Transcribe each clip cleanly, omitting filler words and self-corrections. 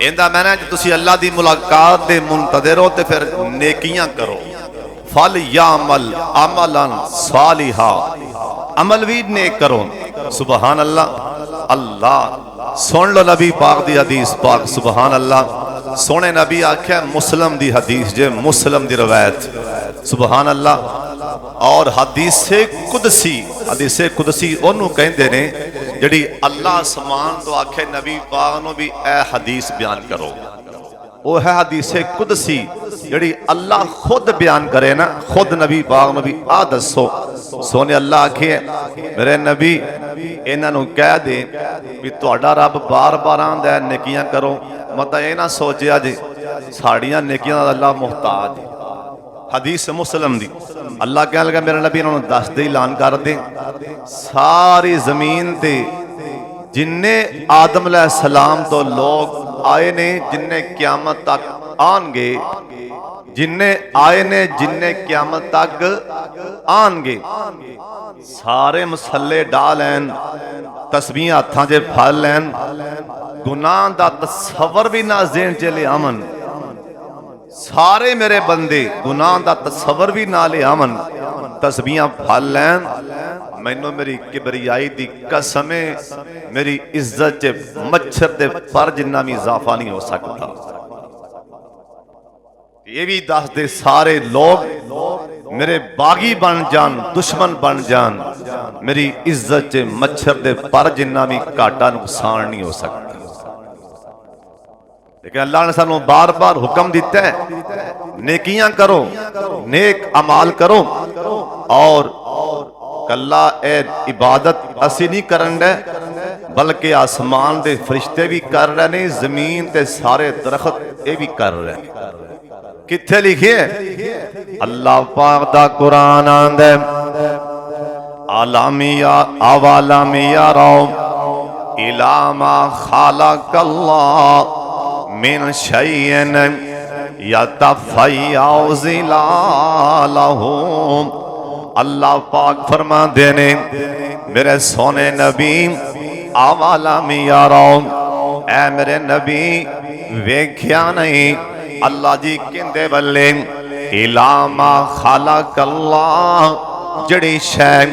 इंदा मैंने तुसी अल्लाह दी मुलाकात दे मुंतज़िर हो ते फिर नेकियां करो। फल यामल अमलन सालिहा, अमल भी नेक करो। सुबहान अल्लाह। अल्लाह सुन लो नबी पाक दी हदीस पाक। सुबहान अल्लाह। सोने नबी आख्या मुस्लिम दी हदीस जे, मुस्लिम दी रवायत। सुबहान अल्लाह। और हदीसे कुदसी ओनू कहंदे ने जिहड़ी अल्लाह आसमान तो आखे नबी पाक नूं भी ए हदीस बयान करो। वो है हदीसे कुदसी जिहड़ी अल्लाह खुद बयान करे ना, खुद नबी पाक नूं भी आ दसो। सोने अल्लाह आखे मेरे नबी इन्हां नूं कह दे भी तुहाडा रब बार बार आंदा है नेकियां करो। मतलब ये ना सोचिया जी साड़ियां नेकियां दा अल्लाह मुहताज। हदीस मुस्लिम दी। अल्लाह कह लगा मेरे नबी इन्होंने दस दे ऐलान कर दे सारी जमीन ते जिन्ने आदम अलैहिस्सलाम तो लोग आए ने, जिन्ने क्यामत तक आएंगे, जिन्ने आए ने जिन्ने क्यामत तक आएंगे, सारे मसले डा लैन, तस्बीह हाथां च फड़ लैन, गुनाह दा तसव्वुर भी ना ज़हन च ले आवन। सारे मेरे बंदे गुनाह दा तसव्वुर भी ना ले आवन, तस्बीहां फड़ लैन। मैनू मेरी किबरियाई दी कसम है, मेरी इज्जत च मच्छर दे पर जिन्ना भी इजाफा नहीं हो सकता। ये भी दस दे सारे लोग मेरे बागी बन जान, दुश्मन बन जान, मेरी इज्जत च मच्छर दे पर जिन्ना भी घाटा नुकसान नहीं हो सकता। लेकिन अल्लाह ने सानू बार बार हुक्म दिता है नेकियां करो, नेक अमाल करो। और कल्ला ए इबादत असी नहीं करन दे, बल्कि आसमान दे फरिश्ते भी कर रहे ने, जमीन ते सारे दरख्त ये भी कर रहे हैं। किथे लिखे अल्लाह पाक दा कुरान आंदा आलामिया अवालामिया रो इलामा खालकल्लाह मिन शैइन यतफ़य्यउ ज़िलालहु। अल्लाह पाक फरमाते ने मेरे सोने नबी आवाला मियारो, ऐ मेरे नबी वेख्या नहीं अल्लाह जी किंदे बल्ले इलामा खालकल्लाह जड़ी शै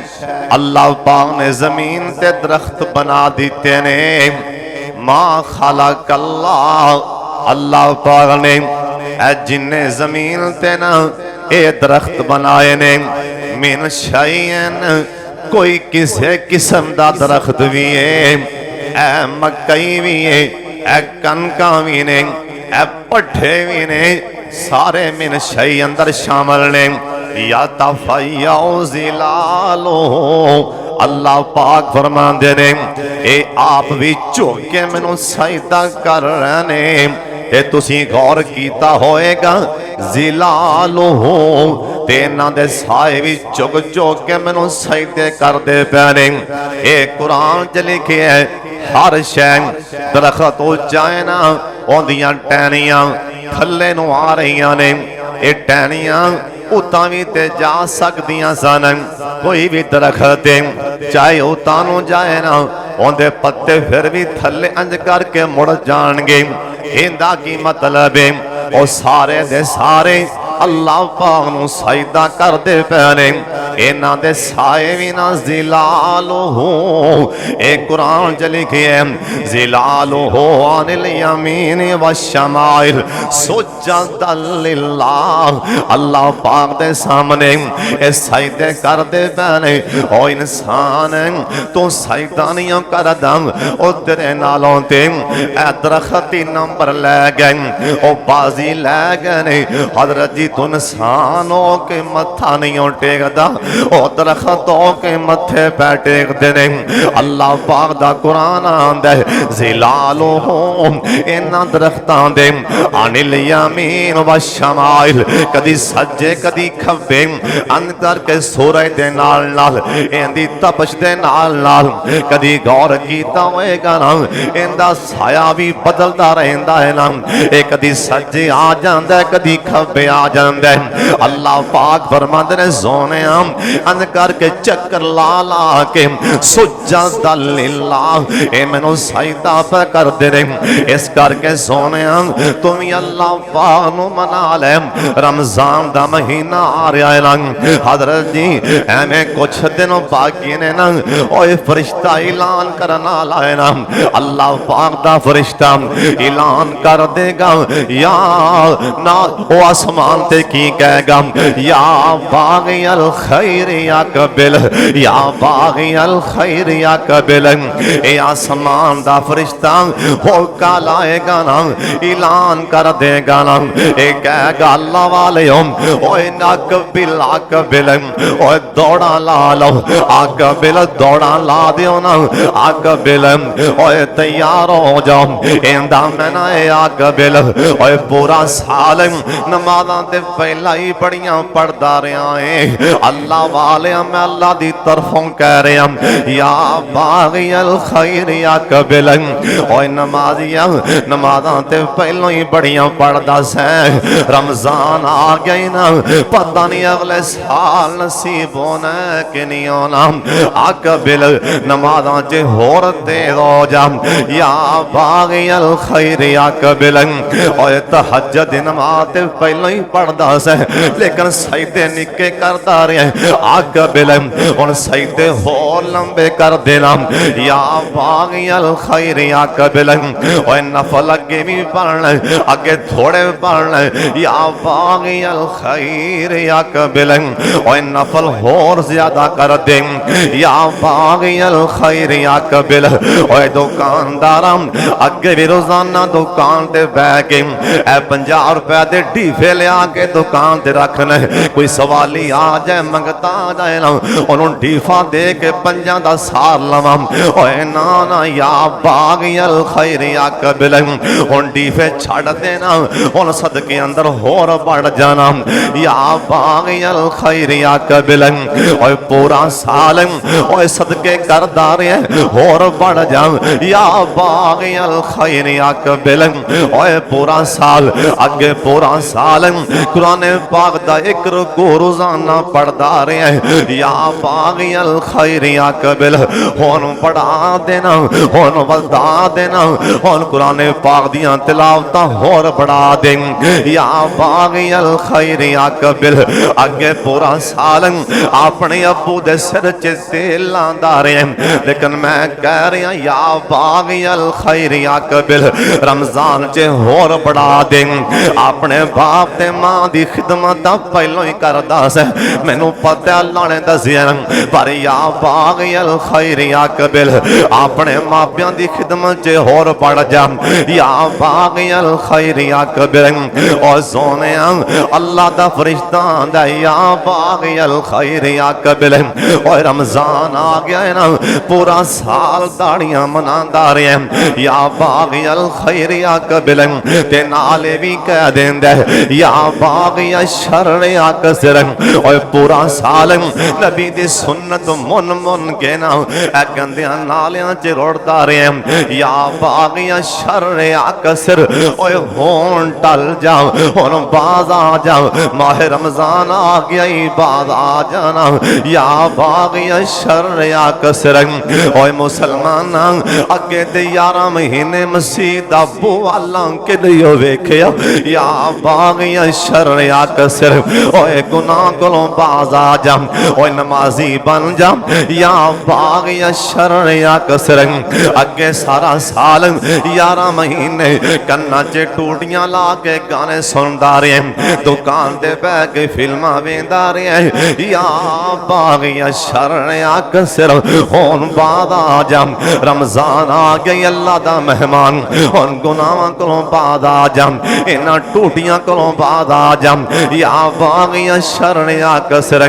अल्लाह पाक ने जमीन ते दरख्त बना दिते ने। मां खालकल्लाह अल्लाह पाक ने ए जिन्ने जमीन ते ना ए दरख्त बनाए ने, मिन शैइन कोई किसी किस्म दा दरख्त भी है, ए मकई भी है, ए कनका भी ने, ए पट्ठे भी ने, सारे मिन शै अंदर शामिल ने। या तफ़य्यउ ज़िलालहु अल्लाह पाक फरमांदे ने ए आप भी झुक मैनू सजदा कर रहे ने। ते तुसी गौर कीता होएगा ज़िलालहु ते इन्हां दे साए भी झुक झुक के मैनू सजदे करदे पे ने। ए कुरान च लिखे है हर शै दरख्त उच्चा है ना, ओंदियां टहनियां थल्ले नू आ रही ने। ए टहनियां उतां भी ते जा सकदियां सन, कोई भी दरख्त चाहे उतां नू जाए ना, ओंदे पत्ते फिर भी थल्ले अंज करके मुड़ जाणगे। इंदा की मतलब है ओ सारे दे सारे अल्लाह पाक नू सजदा करदे पे ने। इन्हां दे साए भी ना ज़िलालहु ए कुरान च लिखे है ज़िलालहु अनिल यमीन व शमाइल सुजदन लिल्लाह। अल्लाह पाक दे सामने ए सजदे करदे पे ने। ओ इंसान तू सजदा नहीं करदा, ओ तेरे नालों ते ए दरख्त नंबर लै गए, ओ बाजी लै गए ने। हजरत जी तू इंसान हो के मत्था नहीं टेकदा, ओ दरख्त हो के मत्थे पे टेकदे ने। अल्लाह पाक दा कुरान आंदा है ज़िलालहु इन्हां दरख्तां दे अनिल यमीन व शमाइल, कदी सज्जे कदी खब्बे, अंदर के सूरज दे नाल नाल इंदी तपश दे नाल नाल कदी गौर कीता होएगा ना, इंदा साया भी बदलदा रहंदा है ना। ए कदी सज्जे आ जांदा है, कदी खब्बे आ जांदा है। अल्लाह पाक फरमांदे ने सोनिया अंज करके चक्कर ला ला के सुजदा लिल्लाह ए मैनू सजदा पे कर दे रहे। इस करके सोने तुम अल्लाह पाक नू मना ले, रमजान दा महीना आ रहा है ना हजरत जी, एवें कुछ दिन बाकी ने ना ओए फरिश्ता ऐलान करना लाए ना, अल्लाह पाक दा फरिश्ता ऐलान कर देगा या ना ओ आसमान ते की कहेगा या बागी अल खैर या कबिल, या बागी अल खैर या कबिल। ए आसमान दा फरिश्ता होका लाएगा ना, ऐलान कर देगा ना, ए कहेगा अल्लाह वाले ओए ना कबिल आ कबिल, ओए दौड़ा ला लो आ कबिल, दौड़ा ला दियो ना आ कबिल, ओए तैयार हो जाओ इंदा मैना आ कबिल। ओए पूरा साल नमाज़ां ते पहला ही बड़ियां पढ़दा रहा है अल्लाह वाले, मैं अल्लाह दी तरफों कह रहा या बागी अल खैर या कबिल। ओए नमाजिया नमाज़ां ते पहलों ही बड़ियां पढ़दा से, रमजान आ गई ना पता नहीं अगले साल नसीब होना कि नहीं होना, आ कबिल नमाज़ां च होर तेज हो जा या बागी अल खैर या कबिल। ओए तहज्जुद नमाज़ ते पहलों ही पढ़दा से लेकिन सजदे निके करदा रहा, आ कबिल हुण सजदे होर लंबे कर देना या बागी अल खैर या कबिल। ओए नफल अगे भी पढ़ना अगे थोड़े पढ़ना या बागी अल खैर या कबिल। ओए नफल होर ज्यादा कर दे या बागी अल खैर या कबिल। ओए दुकानदार अगे भी रोजाना दुकान ते बह के 50 रुपए दे ढीफे लिया के दुकान ते रखना, कोई सवाली आ जाए मंगता आ जाए ना उन्होंने ढीफा दे के 50 दा सार लवा। ओए ना ना या बागी अल खैर या कबिल, हुण ढीफे छड़ देना हुण सदके अंदर होर बढ़ जाना या बागी अल खैर या कबिल। ओए पूरा साल ओए सदके करदा रहे होर बढ़ जा या बागी अल खैर या कबिल। ओए पूरा साल अगे पूरा साल कुरान पाक दा एक रुकू रोजाना पढ़दा रहे या बागी अल खैर या कबिल। हुण बढ़ा देना हुण वधा देना हुण कुरान पाक दियां तिलावतां होर बढ़ा दे या बागी अल खैर या कबिल। अगे पूरा साल अपने अबू दे सिर च तेल लांदा रहे लेकिन मैं कह रहा या बागी अल खैर या कबिल, रमजान च होर बढ़ा दे। अपने बाप ते मां दी खिदमत पहलों ही करदा से, मैनू पता अल्लाह ने दसिया पर या बागी अल खैर या कबिल अपने मापियां दी खिदमत च होर बढ़ जा या बागी अल खैर या कबिल। और सोने अल्लाह दा फरिश्ता आंदा या बागी अल खैर या कबिल। और रमजान आ गया है ना पूरा साल दाड़ियां मनांदा रहे या बागी अल खैर या कबिल, ते नाले भी कह देंदा या बागी अशर या कसर। और पूरा साल नबी दी सुन्नत मुन मुन के ना गंदियां नालियां च रुड़दा रहे या बागी अशर या कसर। ओए होन टल जाओ हुण बाज आ जाओ, माह रमजान आ गया ही बाज आ जाना या बागी अशर या कसर। ओए मुसलमान अगे ते 11 महीने मसीह दा बुआ लंघ के नहीं वेखिया या बागी अशर या कसर। ओए गुनाह कोलों बाज आ जा, ओए नमाजी बन जा या बागी अशर या कसर। अगे सारा साल 11 महीने कन्ना च टूटियां ला के गाने सुनदा रहे, दुकान ते बह के फिल्मां वेंदा रहे या बागी अशर या कसर। हुण बाद आ जा रमजान आ गई अल्लाह दा मेहमान, हुण गुनाहां कोलों बाद आ जा, इन्हां टूटियां कोलों बाद आ जा या बागी अशर या कसर।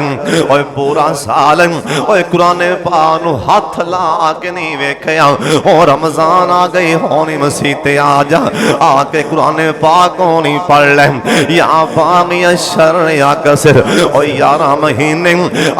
ओए पूरा साल ओए कुरान पाक नूं हथ ला के नहीं वेखिया, ओ रमजान आ गई होनी मसीह ते आ जा, आके कुरान पाक होनी पढ़ ले या बागी अशर या कसर। ओ 11 महीने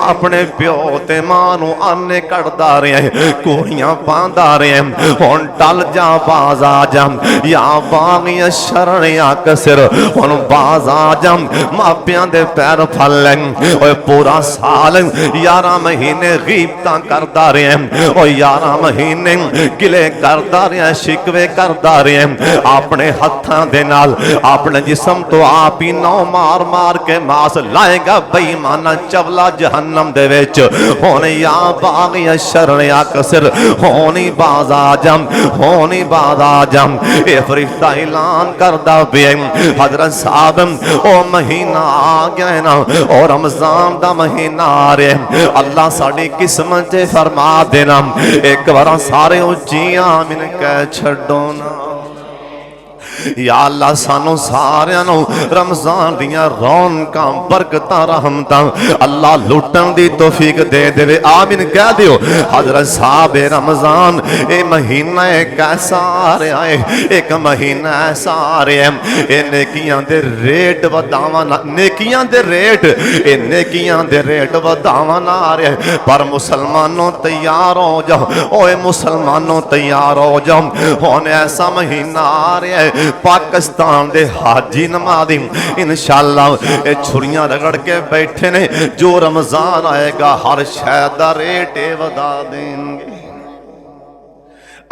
अपने प्यो ते मां नूं आने कटदा रहे, कोड़ियां पांदा रहे, हुण टल जा बाज आ जा या बागी अशर या कसर। हुण बाज आ जा मापियां दे पैर फल ले। ओए पूरा साल 11 महीने गीबतां करदा रहा, ओ 11 महीने गिले करदा रहा, शिकवे करदा रहा, अपने हत्थां दे नाल अपने जिस्म तो आप ही नौ मार मार के मास लाएगा बेईमाना चवला जहन्नम दे विच। हुण या बाग या शरण या कसर होनी बाज आजम, होनी बाज आजम। ये फरिश्ता ऐलान करदा पिया हजरत साहब ओ महीना आ गया है ना, और रमजान दा महीना आ रहा, अल्लाह साडी किस्मत च फरमा देना एक बार सारे उच्ची आमीन कह छड्डो ना। या अल्लाह सानू सारियां नू रमजान दियां रौनकां बरकतां रहमतां अल्लाह लुटन दी तौफीक दे देवे, आमीन कह दियो। हजरत साहब रमजान ए महीना एक ऐसा आ रहा है, एक महीना ऐसा आ रहा है, ए नेकियां दे रेट वधावन, नेकियां दे रेट, ए नेकियां दे रेट वधावन आ रहा है। पर मुसलमानों तैयार हो जाओ, ओए मुसलमानों तैयार हो जाओ, हुण ऐसा महीना आ रहा है पाकिस्तान दे हाजी नमाजी इंशाअल्लाह ये छुरियां रगड़ के बैठे ने, जो रमजान आएगा हर शै दा रेट वधा देंगे।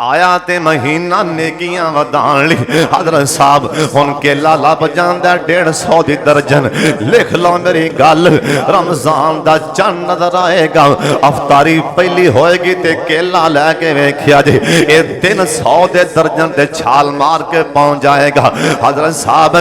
आया ते महीना नेकियां वधाण लई हजरत साहब हुण केला लभ जांदा 150 दी दर्जन। लिख लो मेरी गल, रमजान दा चंद नजर आएगा, अफतारी पहली होएगी ते केला लैके वेखिया जे ये 300 दे दर्जन ते छाल मार के पहुंच जाएगा। हजरत साहब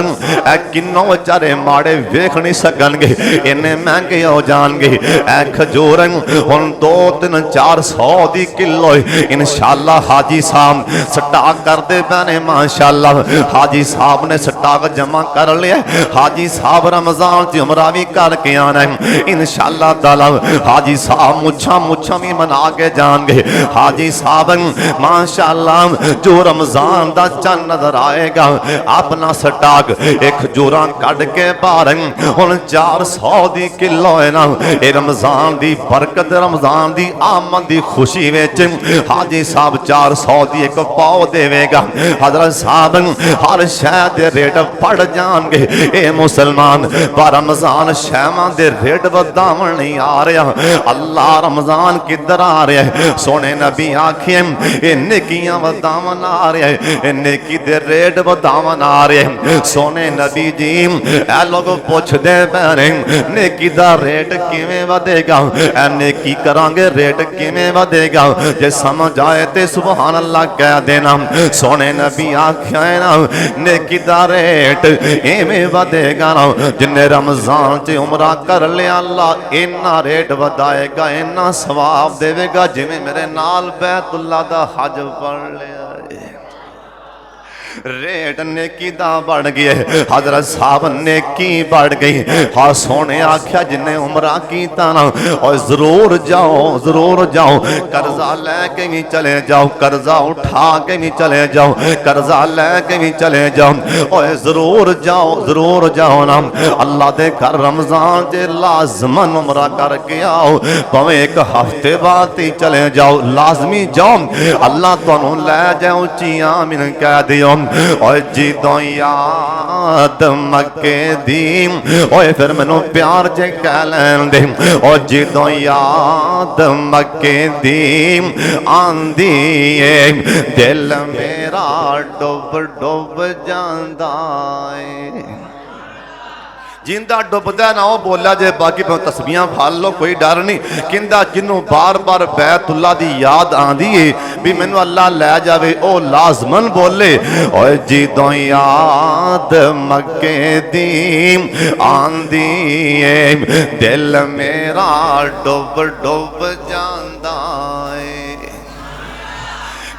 ए किन्नो बेचारे माड़े वेख नहीं सकणगे, इन्ने महंगे हो जाणगे। ए खजूर हुण 2-3-400 दी किलो इंशाअल्लाह हाजी साहब स्टॉक करते पैने माशाअल्लाह। हाजी साहब ने स्टॉक जमा कर लिया, हाजी साहब रमजान च उमरा भी करके आना है इंशाअल्लाह ताला। हाजी साहब मुछा भी मना के जाएंगे। हाजी साहब माशाअल्लाह जो रमजान दा चंद नजर आएगा अपना स्टॉक एक खजूरां कट के बाहर हुण 400 दी किलो है ना। ये रमजान दी बरकत, रमजान दी आमद दी खुशी विच हाजी साहब 400 दी एक पाव देवेगा। हजरत साहब हर शै दे रेट बढ़ जाएंगे। ए मुसलमान पर रमजान शैवां दे रेट वधावन नहीं आ रहा। अल्लाह रमजान किधर आ रहा है? सोने नबी आखिए ए नेकियां वधावन आ रहा है, ए नेकी दे रेट वधावन आ रहे हैं। सोने नबी जी ए लोग पुछदे पैने नेकी दा रेट किवें वधेगा, ए नेकी करांगे रेट किवें वधेगा? जे समझ आए ते सुभान अल्लाह कह देना। सोने नबी आख्या है ना नेकी दा रेट एवें वधेगा ना, जिन्ने रमजान च उमरा कर लिया अल्लाह इन्ना रेट वधाएगा, इन्ना सवाब देवेगा जिवें मेरे नाल बैतुल्ला दा हज पढ़ लिया। रेट नेकी दा बढ़ गया। हजरत साहब नेकी बढ़ गई। हाँ सोने आख्या जिन्हें उमरा कीता ना और जरूर जाओ कर्जा लैके भी चले जाओ, कर्जा उठा के भी चले जाओ, कर्जा लैके भी चले जाओ और जरूर जाओ ना। अल्लाह दे घर रमजान जे लाजमन उमरा करके आओ, भावें एक हफ्ते बाद ही चले जाओ, लाजमी जाओ, अल्लाह तुहानू लै जाए। उच्ची आमीन कह दियो। और जिदों याद मक्के दी ओए फिर मैनू प्यार जे कह लैन दे। और जिदों याद मक्के दी आंदी है दिल मेरा डुब डुब जांदा है। जिंदा डुबदा ना वो बोला जे, बाकी तस्बीहां फाल लो कोई डर नहीं। किंदा जिन्हों बार बार बैतुल्ला दी याद आंदी है भी मैनू अल्लाह लै जावे, ओ लाजमन बोले ओए जिदों याद मक्के दी आंदी है दिल मेरा डुब डुब जांदा है।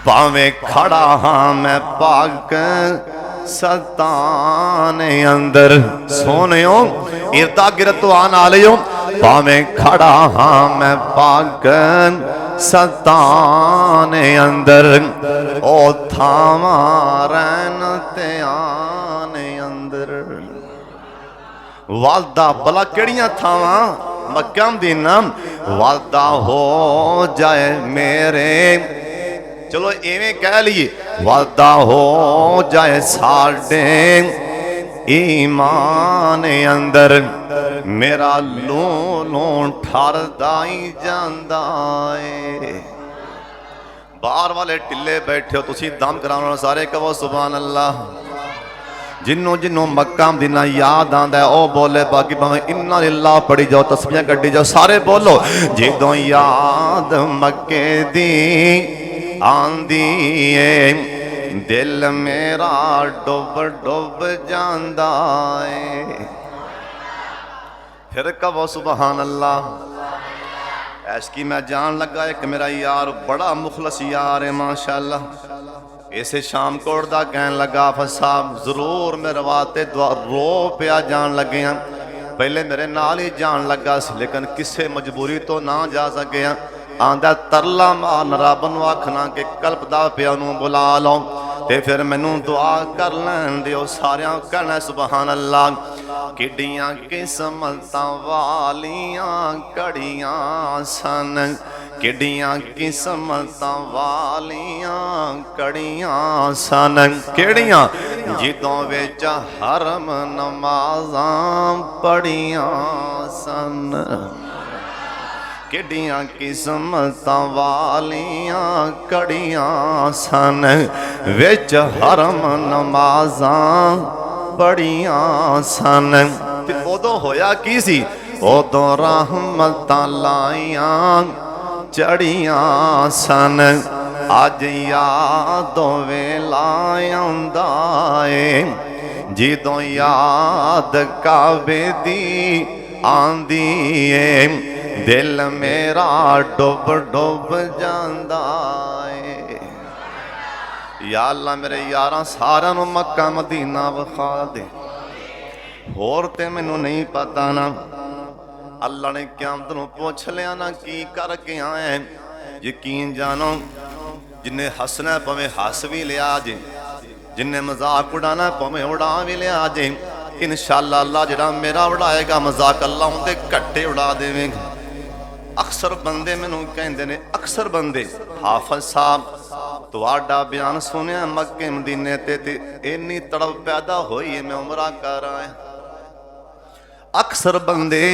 भावें खड़ा हाँ मैं पाक सतान अंदर, सोनियो इरदा गिरत तो आन आ लियो। भावें खड़ा हाँ मैं पाक सतान अंदर, ओ थावा रैन ते आन अंदर। वादा भला केड़ियां थावा मक्का मदीना वादा हो जाए मेरे, चलो इवें कह लीए वादा हो जाए साडे ईमान अंदर मेरा लू लू ठरदा ही जांदा है। बाहर वाले टिले बैठे हो तुसी दम कराने वाले सारे कहो सुभान अल्लाह। जिन्हों जिन्हों मक्का मदीना याद आंदा है ओ बोले, बाकी भावें इन्ना लिल्लाह पढ़ी जाओ, तस्बीहां कड्डी जाओ, सारे बोलो। जिदों याद मक्के दी आंदी है दिल मेरा डुब डुब जांदा है। फिर कहो सुभान अल्लाह। ऐसकी मैं जान लगा एक मेरा यार बड़ा मुखलस यार है माशाअल्लाह। इसे शाम कोट दा कहन लगा साहब जरूर मेरे वास्ते रो पिया जान लगे हैं। पहले मेरे नाल ही जान लगा सी लेकिन किसी मजबूरी तो ना जा सके। आंदा तरला मारन रब नूं आखना कि कल्पदा पिया नूं बुला लो ते फिर मैनू दुआ कर लैन दिओ। सारियां कहना सुभान अल्लाह। किड्डियां किस्मतां वालियां कड़ियां सन, किड्डियां किस्मतां वालियां कड़ियां सन। केड़ियां? जिदों विच हरम नमाज़ां पढ़ियां सन। किड्डियां किस्मतां वालियां कड़ियां सन, विच हरम नमाज़ां पढ़ियां सन। ते उदों होया की सी? उदों रहमतां लाइयां चढ़ियां सन। अज यादों वेला आउंदा ऐ जिदों याद काबे दी आंदी ऐ दिल मेरा डुब डुब जांदा ऐ। या अल्लाह मेरे यारां सारिआं नूं मक्का मदीना विखा दे। होर ते मैनूं नहीं पता ना अल्लाह ने क़यामत नूं पुछ लिया ना की करके आए। यकीन जानो जिन्हें हसना पवे हस भी लिया जे, जिन्हें मजाक उड़ाना पवे उड़ा भी लिया जे। इंशाअल्लाह अल्लाह जिहड़ा मेरा उड़ाएगा मजाक अल्लाह उनके घट्टे उड़ा देवेगा। अक्सर बंदे मैनू कहते ने, अक्सर बंदे हाफिज साहब तुहाडा बयान सुनिया मक्के मदीने ते इन्नी तड़प पैदा हुई है मैं उमरा कर आया। अक्सर बंदे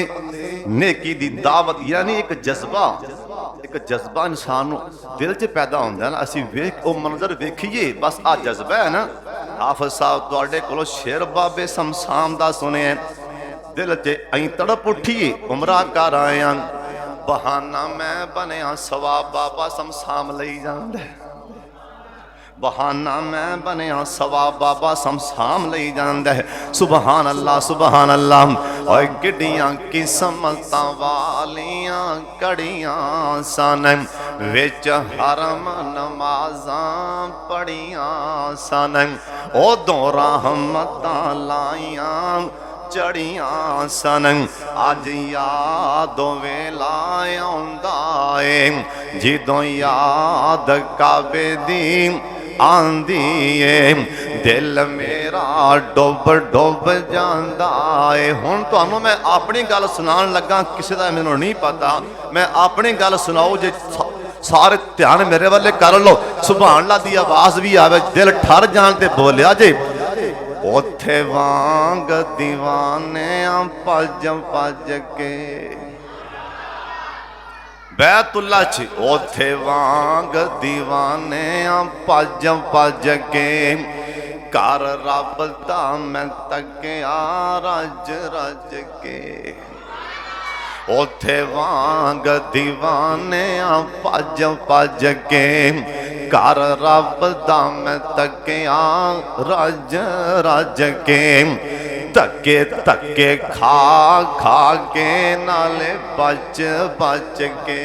नेकी दी दावत यानी एक जज्बा इंसान दिल च पैदा होंदा है ना। असी वेख ओ मंजर वेखिए बस आ जज्बा है ना। हाफिज साहब तुहाडे कोलों शेर बाबे समसाम दा सुनिया दिल च अई तड़प उठिए उमरा कर आया। बहाना मैं बनया सवाब बाबा समसाम लई जांदा। बहाना मैं बनया सवाब बाबा समसाम लई जांदा है। सुभान अल्लाह सुभान अल्लाह। और किड्डियां किस्मतां वालियां कड़ियां सन, विच हरम नमाज़ां पढ़ियां सन। उदों रहमतां लाइयां चढ़ियां सन। अज यादों वेला आउंदा ऐ जिदों याद काबे दी आंदी ऐ दिल मेरा डुब डुब जांदा ऐ। हुण तुहानूं मैं अपनी गल सुनान लगा, किसी दा मैनूं नहीं पता, मैं अपनी गल सुनाओ जे सारे ध्यान मेरे वाले कर लो। सुभान अल्लाह दी आवाज़ भी आवे दिल ठर जान ते बोलिया जे। उथे वांग दीवाने भज भज के बैतुल्ला च, उथे वांग दीवाने भज भज के घर रब दा मैं तकिया रज रज के। उथे वांग दीवाने भज भज के घर रब दा मैं तकिया रज रज के। धक्के धक्के खा खा के नाले बच बच के।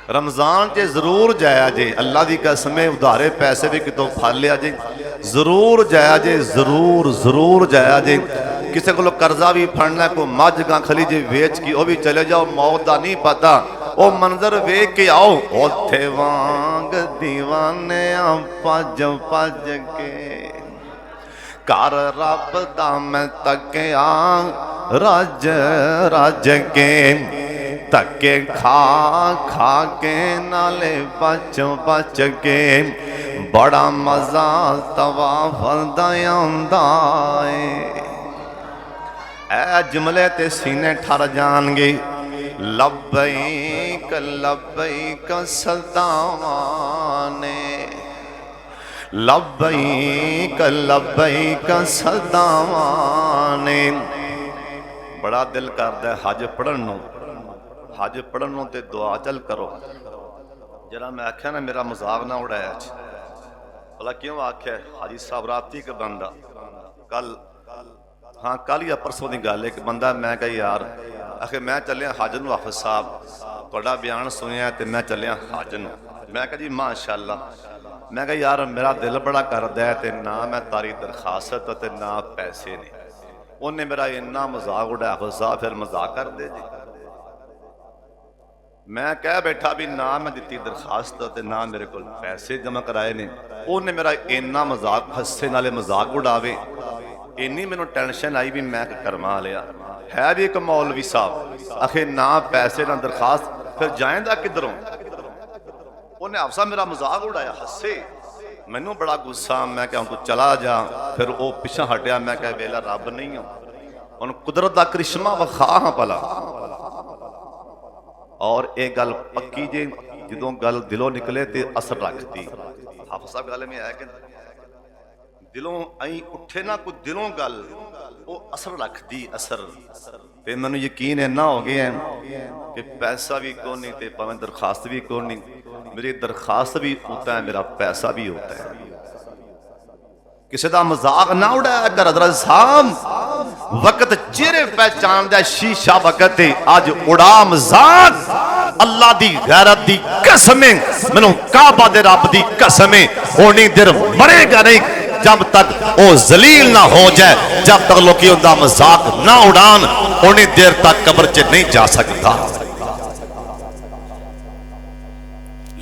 रमजान च जरूर जाया जे, अल्लाह की कसम उधारे पैसे भी कितों फल लिया जे, जरूर जाया जे, जरूर जरूर जाया जे। किसी को कर्जा भी फड़ना, कोई मझ गां खली जे वेच के वह भी चले जाओ, मौत का नहीं पता। वो मंजर वेख के आओ। उथे वांग दीवाने भज भज के घर रब दा मैं तकिया रज रज के। धक्के खा खा के नाले बच बच के बड़ा मजा तवाफ दा आंदा ऐ जुमले ते सीने ठर जाणगे। लब्बैक लब्बैक सदावां ने, लब्बैक लब्बैक सदावां ने। बड़ा दिल करदा हज पढ़न नूं, हज पढ़न नूं ते दुआ चल करो। जरा मैं आख्या ना मेरा मजाक ना उड़ाया, भला क्यों आख्या? हाजी साहब राती एक बंदा कल, हाँ कल या परसों की गल, एक बंदा मैं कहा यार आखिर मैं चलिया हज नूं, हाफिज साहब तुहाडा बयान सुनिया तो मैं चलिया हज नूं। मैं कहा जी माशाअल्लाह। मैं कहा यार मेरा दिल बड़ा करदा है, तो ना मैं तारी दरखास्त ते ना पैसे ने। उन्हें मेरा इन्ना मजाक उड़ाया, हाफिज साहब फिर मजाक कर दे जी। मैं कह बैठा भी ना मैं दी दरखास्त ते ना मेरे को पैसे जमा कराए ने। उन्हें मेरा इन्ना मजाक, हस्से नाले मजाक उड़ावे, इन्नी मैनू टेंशन आई भी मैं करवा लिया। है भी एक मौलवी साहब, आखिर ना पैसे ना दरखास्त, फिर जाएंदा किधरों? उन्हें अफसा मेरा मजाक उड़ाया, हस्से, मैनू बड़ा गुस्सा। मैं क्या तू चला जा, फिर वो पिछा हटिया। मैं क्या वेला रब नहीं हो, उन कुदरत का करिश्मा विखा हाँ भला। और एक गल पक्की जे जो गल दिलों निकले तो असर रखती। हाफिज साहब गल में आया कि दिलों आई उठे ना कोई दिलों गल, वो असर रखती असर। ते मैनू यकीन इन्ना हो गया कि पैसा भी कौन नहीं, ते भावें दरखास्त भी कौन नहीं। मेरी दरखास्त भी होता है, मेरा पैसा भी होता है। किसी का मजाक ना उड़ाया कर हज़रत साहब। वक्त चेहरे पहचान दा शीशा वक्त अज उड़ा मजाक। अल्लाह दी गैरत दी कसम, मैनू काबा दे रब दी कसम, उन्नी देर मरेगा नहीं जब तक वो जलील ना हो जाए, जब तक लोग उनका मजाक ना उड़ान, उन्नी देर तक कब्र च नहीं जा सकता।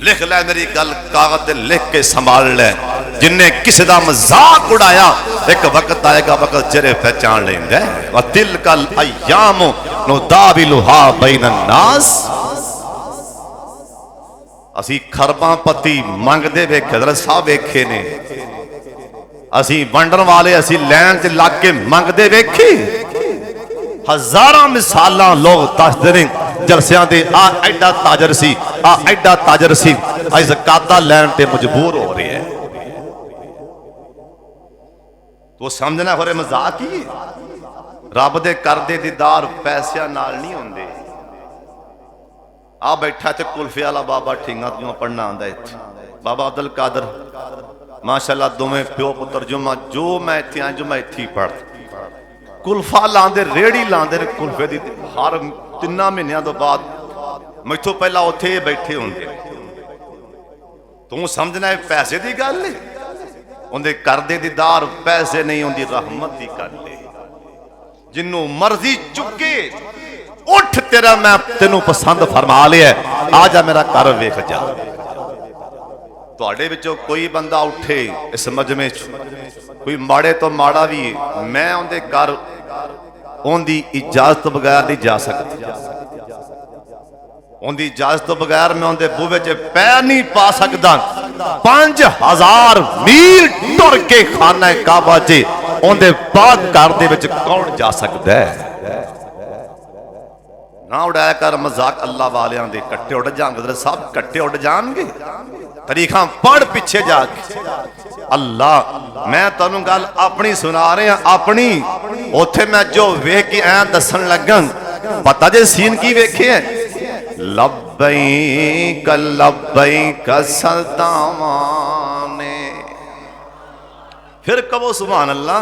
लिख लै मेरी गल, कागज लिख के संभाल ले। जिन्हें किसी का मजाक उड़ाया, एक वक्त आएगा वक्त चेहरे पहचान लेंदा है। व तिलकल अय्याम नुदाविलुहा बैनन नास। असी खरबां पति मंगदे वेखे, हज़रत साहब वेखे ने। असी वंडन वाले, असी लैन च लग के मंगदे वेखे। हजारां मिसालां लोग दसदे ने जलसियां दे, आ एडा ताजर सी, आ एडा ताजर सी, अज ज़कात लैन ते मजबूर हो रहे हैं। तो समझना हो रहे मजाक ही। रब दे करदे दीदार पैसिया नाल नहीं होंदे। आ बैठा ते कुल्फे वाला बाबा ठींगा जो पढ़ना आंदा इत्थे, बाबा अब्दुल कादर माशाअल्लाह, दोवें प्यो पुत्र जुम्मा जो मैं इत्थे आया जुम्मा इत्थे पढ़। कुल्फा लांदे, रेड़ी लांदे ने कुल्फे दी, हर 3 महीनों तो बाद मैथों पहला उत्थे बैठे होंगे। तू समझना है पैसे की गल है? उनके करदे दीदार पैसे नहीं, उनकी रहमत की गल है। जिन्हों मर्जी चुके उठ, तेरा मैं तेनों पसंद फरमा लिया, आ जा मेरा घर वेख जा। तुहाडे विचों कोई बंदा उठे इस मजमे कोई माड़े तो माड़ा भी, मैं उनके घर उनकी इजाजत बगैर नहीं जा सकता। उनकी इजाजत तो बगैर मैं उनके बूहे च पैर नहीं पा सकता। 5000 मील टुर के खाना काबा च उनके पाक घर दे विच कौन जा सकता है? ना उड़ाया कर मजाक। अल्लाह वालियां दे कट्टे उड़ जाएंगे, सब कट्टे उड़ जाएंगे। तरीखा पढ़ पिछे जाके। अल्लाह मैं तुहानू गल अपनी सुना रहा, अपनी उथे मैं जो वेख के ऐ दसन लगा, पता जे सीन की वेखे है। लब्बैक लब्बैक सदावां ने, फिर कहो सुभान अल्लाह।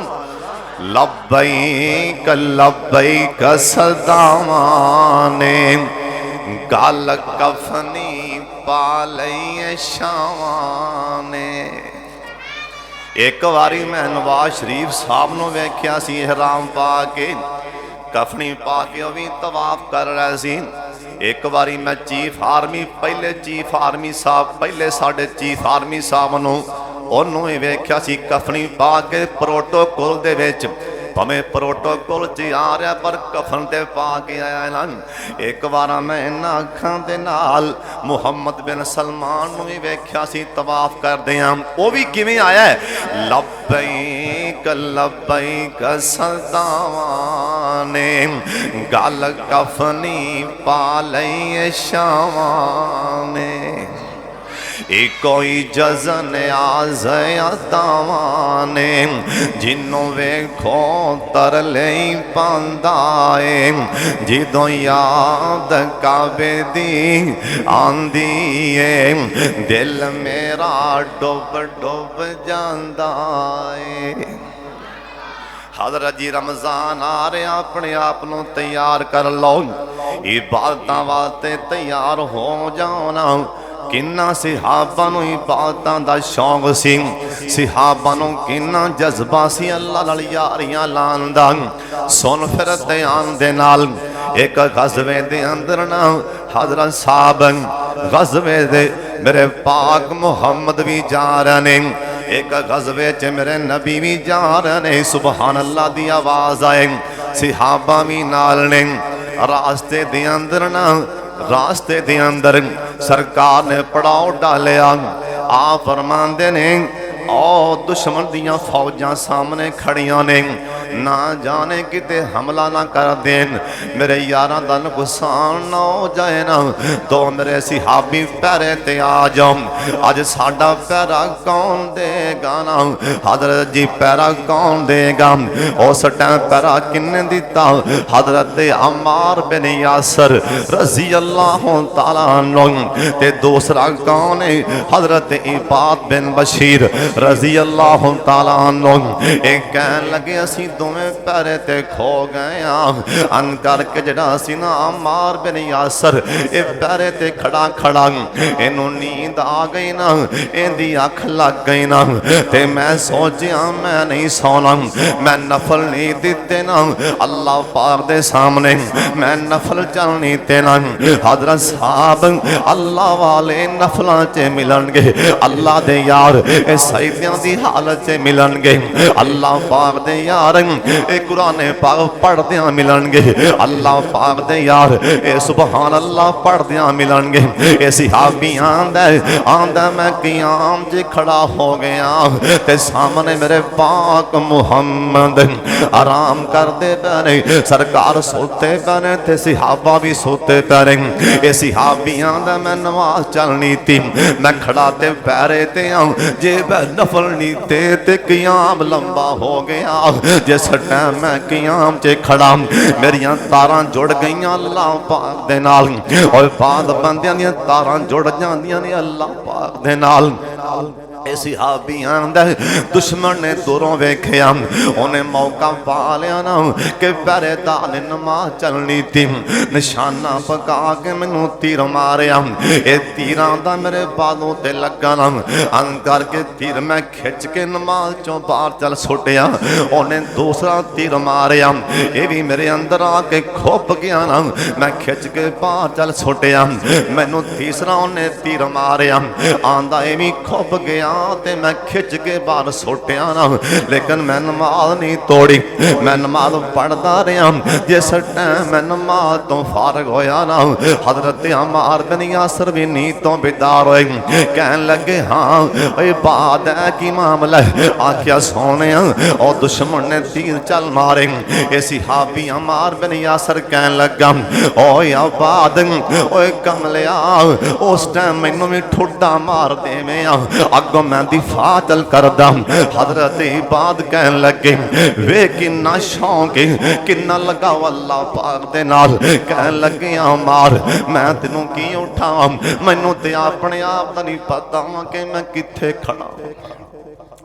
लब्बैक लब्बैक सदावां ने, गल कफनी पा लई शावां ने। एक बारी मैं नवाज शरीफ साहब नूं वेख्या सी, इहराम पा के कफनी पा के भी तवाफ कर रहे सी। एक बारी मैं चीफ आर्मी, पहले चीफ आर्मी साहब, पहले साडे चीफ आर्मी साहब नूं ओनू ही वेख्या सी कफनी पा के प्रोटोकोल दे विच भावें प्रोटोकॉल च आ रहा पर कफन ते पा के आया ना। एक बार मैं इन्हां अखां दे नाल मुहम्मद बिन सलमान नूं भी वेख्या सी तवाफ करदियां। वो भी किवें आया है, लब्बैक लब्बैक सदावां ने गल कफनी पा लई शावां ने। कोई जजन आज़यातावाने जिन्हों वेखो तरले पांदा है। जिदों याद काबे दी आंदी है दिल मेरा डुब डुब जांदा है। हज़रत जी रमज़ान आ रहा, अपने आप को तैयार कर लो, इबादतां वास्ते तैयार हो जाओ ना। किन्ना सिहाबा नूं इबादतां दा शौक सी, सिहाबा नूं किन्ना जज्बा सी अल्लाह नाल यारियां लाण दा। सुन फिर ध्यान दे नाल, एक गज़वे दे अंदर ना हज़रत साहब गज़वे दे मेरे पाक मुहम्मद भी जा रहे ने, एक गज़वे च मेरे नबी भी जा रहे ने। सुबहान अल्लाह दी आवाज़ आए, सिहाबा भी नाल ने। रास्ते दे अंदर ना, रास्ते दे अंदर सरकार ने पड़ाव डालिया। आ फरमांदे ने ओ दुश्मन दियां फौजां सामने खड़ियां ने, ना जाने किते हमला ना कर देन, मेरे यारां दा नुकसान ना हो जाए ना। तो मेरे सिहाबी पैरे ते आ जाओ। अज साडा पैरा कौन देगा ना, हजरत जी पैरा कौन देगा। उस टाइम पैरा किन्ने दिता, हजरत अम्मार बिन यासर रज़ी अल्लाह तआला अन्हु। ते दूसरा कौन है, हजरत इबाद बिन बशीर रज़ी अल्लाह तआला अन्हु। एक कहन लगे असीं दोवें पैरे ते खो गए हाँ। अन करके जड़ा सी ना अम्मार बिन यासर ये पैरे ते खड़ा खड़ा इनू नींद आ गई ना, इहदी अख लग गई ना। ते मैं सोचिया मैं नहीं सोना, मैं नफल नहीं दिते ना अल्लाह पाक दे सामने, मैं नफल चलनी ते ना। हजरत साहब अल्लाह वाले नफलों च मिलणगे, अल्लाह दे यार सईदियां दी हालत च मिलणगे, अल्लाह पाक दे यार कुरान पाक पढ़दियां मिलणगे, अल्लाह पाक दे यार सुबहान अल्लाह पढ़दियां मिलणगे। ए सिहाबी आंदा मैं क़याम च खड़ा हो गया ते सामने मेरे पाक मुहम्मद आराम करते पैने, सरकार सोते पैने ते सिहाबा भी सोते पैने। ए सिहाबी आंदा मैं नमाज चलनी थी, मैं खड़ा ते पैरे ते आऊं, जे मैं नफल नहीं ते क़याम लंबा हो गया। जिस टाइम मैं क़याम च खड़ा मेरियां तारां जुड़ गई अल्लाह पाक दे नाल, और बाद बंदियां दियां तारां जुड़ जांदियां ने अल्लाह पाक दे नाल। सिहाबी आंदा दुश्मन ने दूरों वेख्या, उन्हें मौका पा लिया ना कि पहरेदार ने नमाज चलनी थी, निशाना पका के मैनू तीर मारिया। ये तीरां दा मेरे बालों ते लगा ना, अन करके तीर मैं खिंच के नमाज चों बाहर चल सुटिया। उन्हें दूसरा तीर मारिया, ये भी मेरे अंदर आके खुप गया ना, मैं खिंच के बाहर चल सुटिया। मैनू तीसरा उन्हें तीर मारिया, आंदा ये भी खुप गया ते मैं खिंच के बाहर सुटिया ना, लेकिन मैं नमाज नहीं तोड़ी, मैं नमाज पढ़ता रहा। जिस टाइम मैं नमाज तो फारग होया ना, हजरत अम्मार बिन यासर भी नींद तो बेदार होए, कहन लगे हाँ बात है कि मामला है। आख्या सोने और दुश्मन ने तीर चल मारे। ये सिहाबी अम्मार बिन यासर कहन लगा ओए आबाद ओए कमलिया, उस टाइम मैनू भी ठुड्डा मार देवे अगों मैं दिफा चल करदा। हजरत इबाद कहन लगे वे किन्ना शौक किन्ना लगा अल्लाह पाक दे नाल। कहन लगे मार मैं तेनों की उठा, मैनू ते अपने आप दा नहीं पता कि मैं किथे खड़ा।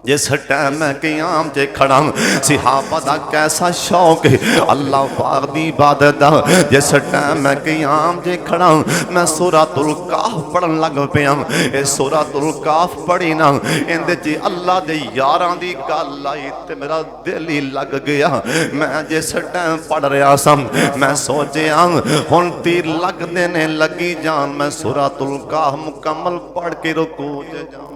जिस टाइम मैं क़याम च खड़ा, सिहाबा दा कैसा शौक है अल्लाह पाक दी इबादत दा। जिस टाइम मैं क़याम च खड़ा, मैं सूरतुल काफ पढ़न लग पिया। ये सूरतुल काफ पढ़ी ना, इहदे च अल्लाह दे यारां दी गल आई ते मेरा दिल ही लग गया। मैं जिस टाइम पढ़ रहा सा, मैं सोचिया हुण तीर लगदे ने लगी जान, मैं सूरतुल काफ मुकम्मल पढ़ के रुकू च जावांगा।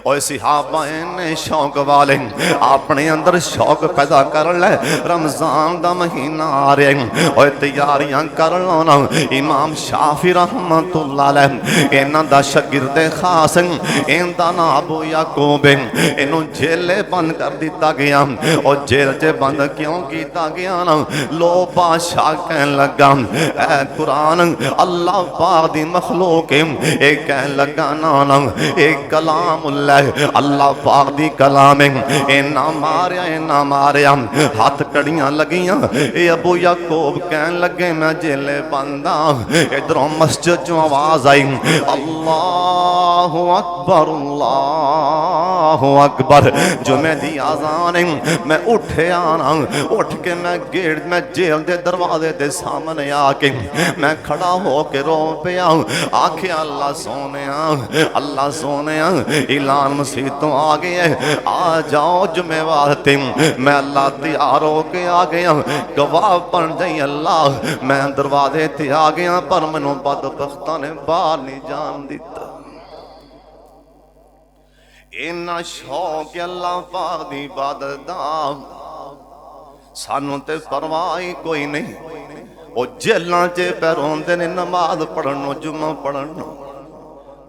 और सिहाबा ने शौक वाले अपने अंदर शौक पैदा कर ले। रमजान दा महीना आ रहा और तैयारियां कर लो ना। इमाम शाफी रहमतुल्लाह अलैह इन्हां दा शागिर्द खास इनदा नाम अबू याकूब इन्हू जेले बंद कर दिता गया। और जेल च बंद क्यों किया गया ना? लो बादशाह कहन लगा ऐ कुरान अल्लाह पाक दी मखलूक है, कहन लगा ना ना एक कलाम अल्लाह पाक दी कलाम है। ना मारिया ना मारिया हाथ कड़ियां लगियां। ये अबू याकूब कहन लगे मैं जेले बंदा। इधरों मस्जिद चो आवाज आई अल्लाहु अकबर अल्लाहु अकबर। जुमे दी आज़ान है। मैं उठे आना उठ के मैं गेट मैं जेल दे दरवाजे दे सामने आके मैं खड़ा हो के रो पिया। आखे अल्लाह सोने अल्लाह सोने ऐलान मसीह तो आ गया आ जाओ जुम्मेवार थे। मैं अल्लाह तैयार हो के आ गया गवाह बन जाई अल्लाह। मैं दरवाजे ते आ गया पर मैनू बदबख्तां ने बाहर नहीं जान दिता। इन्ना शौक अल्लाह पाक दी इबादत दा सानू ते परवाह ही कोई नहीं। वो जेलों च पैरोंदे ने नमाज पढ़नो जुम्मा पढ़नो।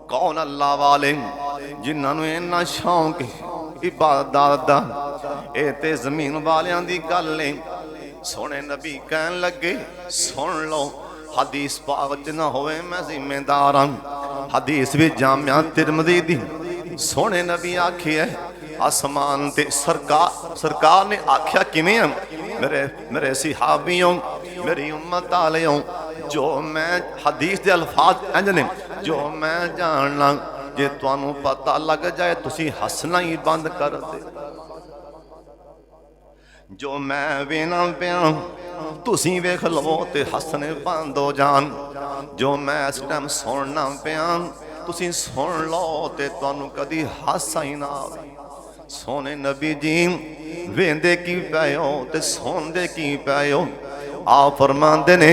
कौन अल्लाह वाले जिन्होंने इन्ना शौक इबादत दा? ये ते जमीन वालियां दी गल है। सोने नबी कहन लगे सुन लो हदीस पाक च ना होवे मैं जिम्मेदार हाँ। हदीस भी जामिया तिरमिज़ी दी सोने नबी आखिए आसमान ते सरकार ने आख्या किवें मेरे सिहाबियों मेरी उम्मत आलियों जो मैं हदीस के अल्फाज इंज ने जो मैं जानना जे तुहानू पता लग जाए तुसी हसना ही बंद कर दे। जो मैं वेना पिया तुसी वेख लो ते हसने बंद हो जान। जो मैं इस टाइम सुनना पिया तुसी सुन लो ते तुहानू कदी हासा ही ना आवे। सोने नबी जी वेंदे की पायो ते सुनदे की पायो? आप फरमांदे ने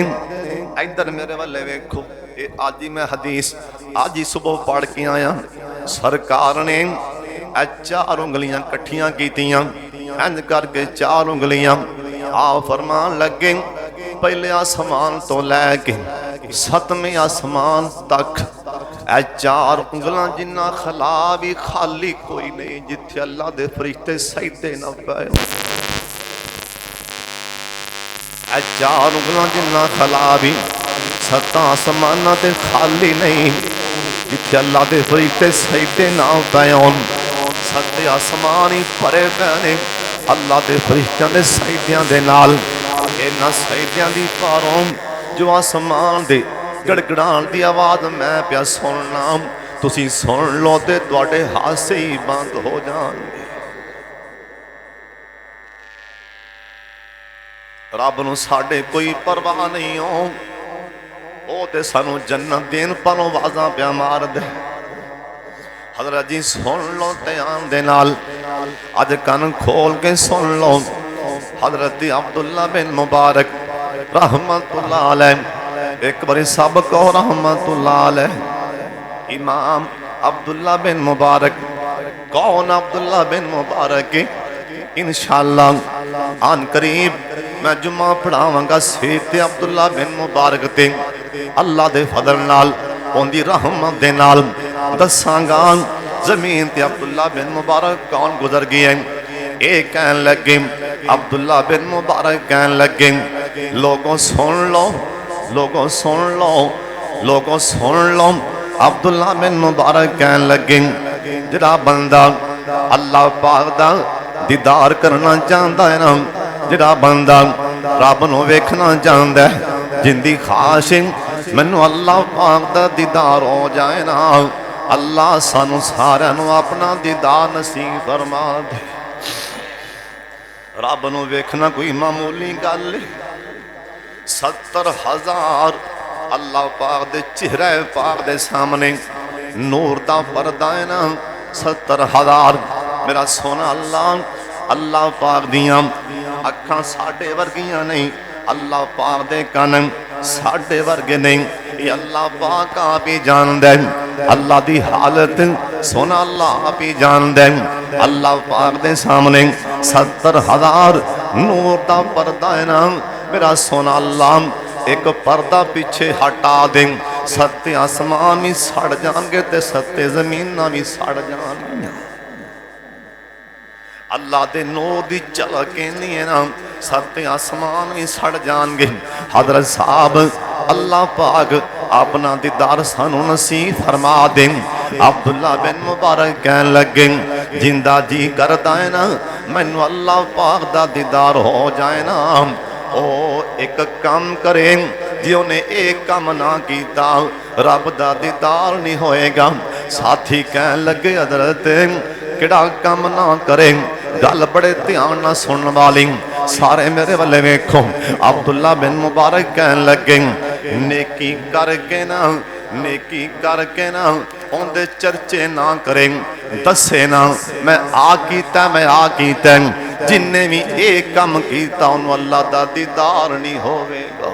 इधर मेरे वाले वेखो। आज ही मैं हदीस आज ही सुबह पढ़ के आया। सरकार ने 4 उंगलियां कट्ठियां कीतियां इंज करके 4 उंगलियां आप फरमान लगे पहले आसमान तो लैके 7वें आसमान तक 4 उंगलां जिन्ना खला भी खाली कोई नहीं जिथे अल्लाह दे फरिश्ते सजदे ना पाए। 4 उंगलां जिन्ना खला भी 7 आसमानां ते खाली नहीं जिथे अल्लाह दे फरिश्ते सजदे ना पाए। 7 आसमान ही भरे पे ने अल्लाह दे फरिश्तियां दे सजदियां दे नाल। इन्हां सजदियां दी पारों जो आसमान दे गड़गड़ाण दी आवाज मैं प्या सुनना तुसी सुन लो ते तुहाडे हासे ही बंद हो जाणगे। रब नूं साडे कोई परवाह नहीं हो वो ते सानू जन्नत देन परों आवाज़ां प्या मार दे। हज़रत जी सुन लो ध्यान दे नाल अज कन खोल के सुन लो। हज़रत अब्दुल्ला बिन मुबारक रहमतुल्लाह अलैह एक बारी सब को रहमतुल्लाह अलैह। इमाम अब्दुल्ला बिन मुबारक कौन अब्दुल्ला बिन मुबारक इंशाअल्लाह आन करीब मैं जुम्मा पढ़ावांगा सीरत अब्दुल्ला बिन मुबारक ते अल्लाह दे फजल नाल उनदी रहमत दे नाल दसांगा जमीन ते अब्दुल्ला बिन मुबारक कौन गुजर गए। ये कहन लगे अब्दुल्ला बिन मुबारक कहन लगे लोगों सुन लो लोगों सुन लो लोगों सुन लो। अब्दुल्ला बिन मुबारक कहन लगे जिहड़ा बंदा अल्लाह पाक दा दीदार करना चाहता है ना जिहड़ा बंदा रब नूं वेखना चाहता है जिंदी खाश मैनू अल्लाह पाक दा दीदार हो जाए ना अल्लाह सानू सारिआं नूं अपना दीदार नसीब फरमा दे। रब नूं वेखना कोई मामूली गल 70,000 अल्लाह पाक दे चेहरे पाक दे सामने नूर दा पर्दा है ना 70,000 मेरा सोना अल्लाह अल्लाह पाक दियां अखां साडे वर्गियां नहीं अल्लाह पाक दे कन साडे वर्गे नहीं। ये अल्लाह पाक आप ही जानदा है अल्लाह दी हालत सोना अल्लाह आप ही जान दे। अल्लाह पाक दे सामने 70,000 नूर दा पर्दा है ना मेरा सोना अल्लाह एक पर्दा पीछे हटा दे, 7 आसमान भी सड़ जाएंगे ते 7 जमीनां भी सड़ जाएंगियां। अल्लाह दे नूर दी झलक इन्नी है ना 7 आसमान भी सड़ जाएंगे। हजरत साहब अल्लाह पाक अपना दीदार सानू नसीब फरमा दे। अब्दुल्ला बिन मुबारक कहन लगे जिंदा जी करदा है ना मैनू अल्लाह पाक दा दीदार हो जाए ना, ओ एक काम करे जे उन्हें एक काम ना कीता रब दा दीदार नहीं होएगा। साथी कहन लगे हजरत किड़ा काम ना करे, गल बड़े ध्यान ना सुनने वाली सारे मेरे वाले वेखो। अब्दुल्ला बिन मुबारक कहन लगे नेकी करके ना उनके चर्चे ना करें, दसे ना मैं आ कीता जिन्ने भी एक काम किया उन्होंने अल्लाह दा दीदार नहीं होवेगा।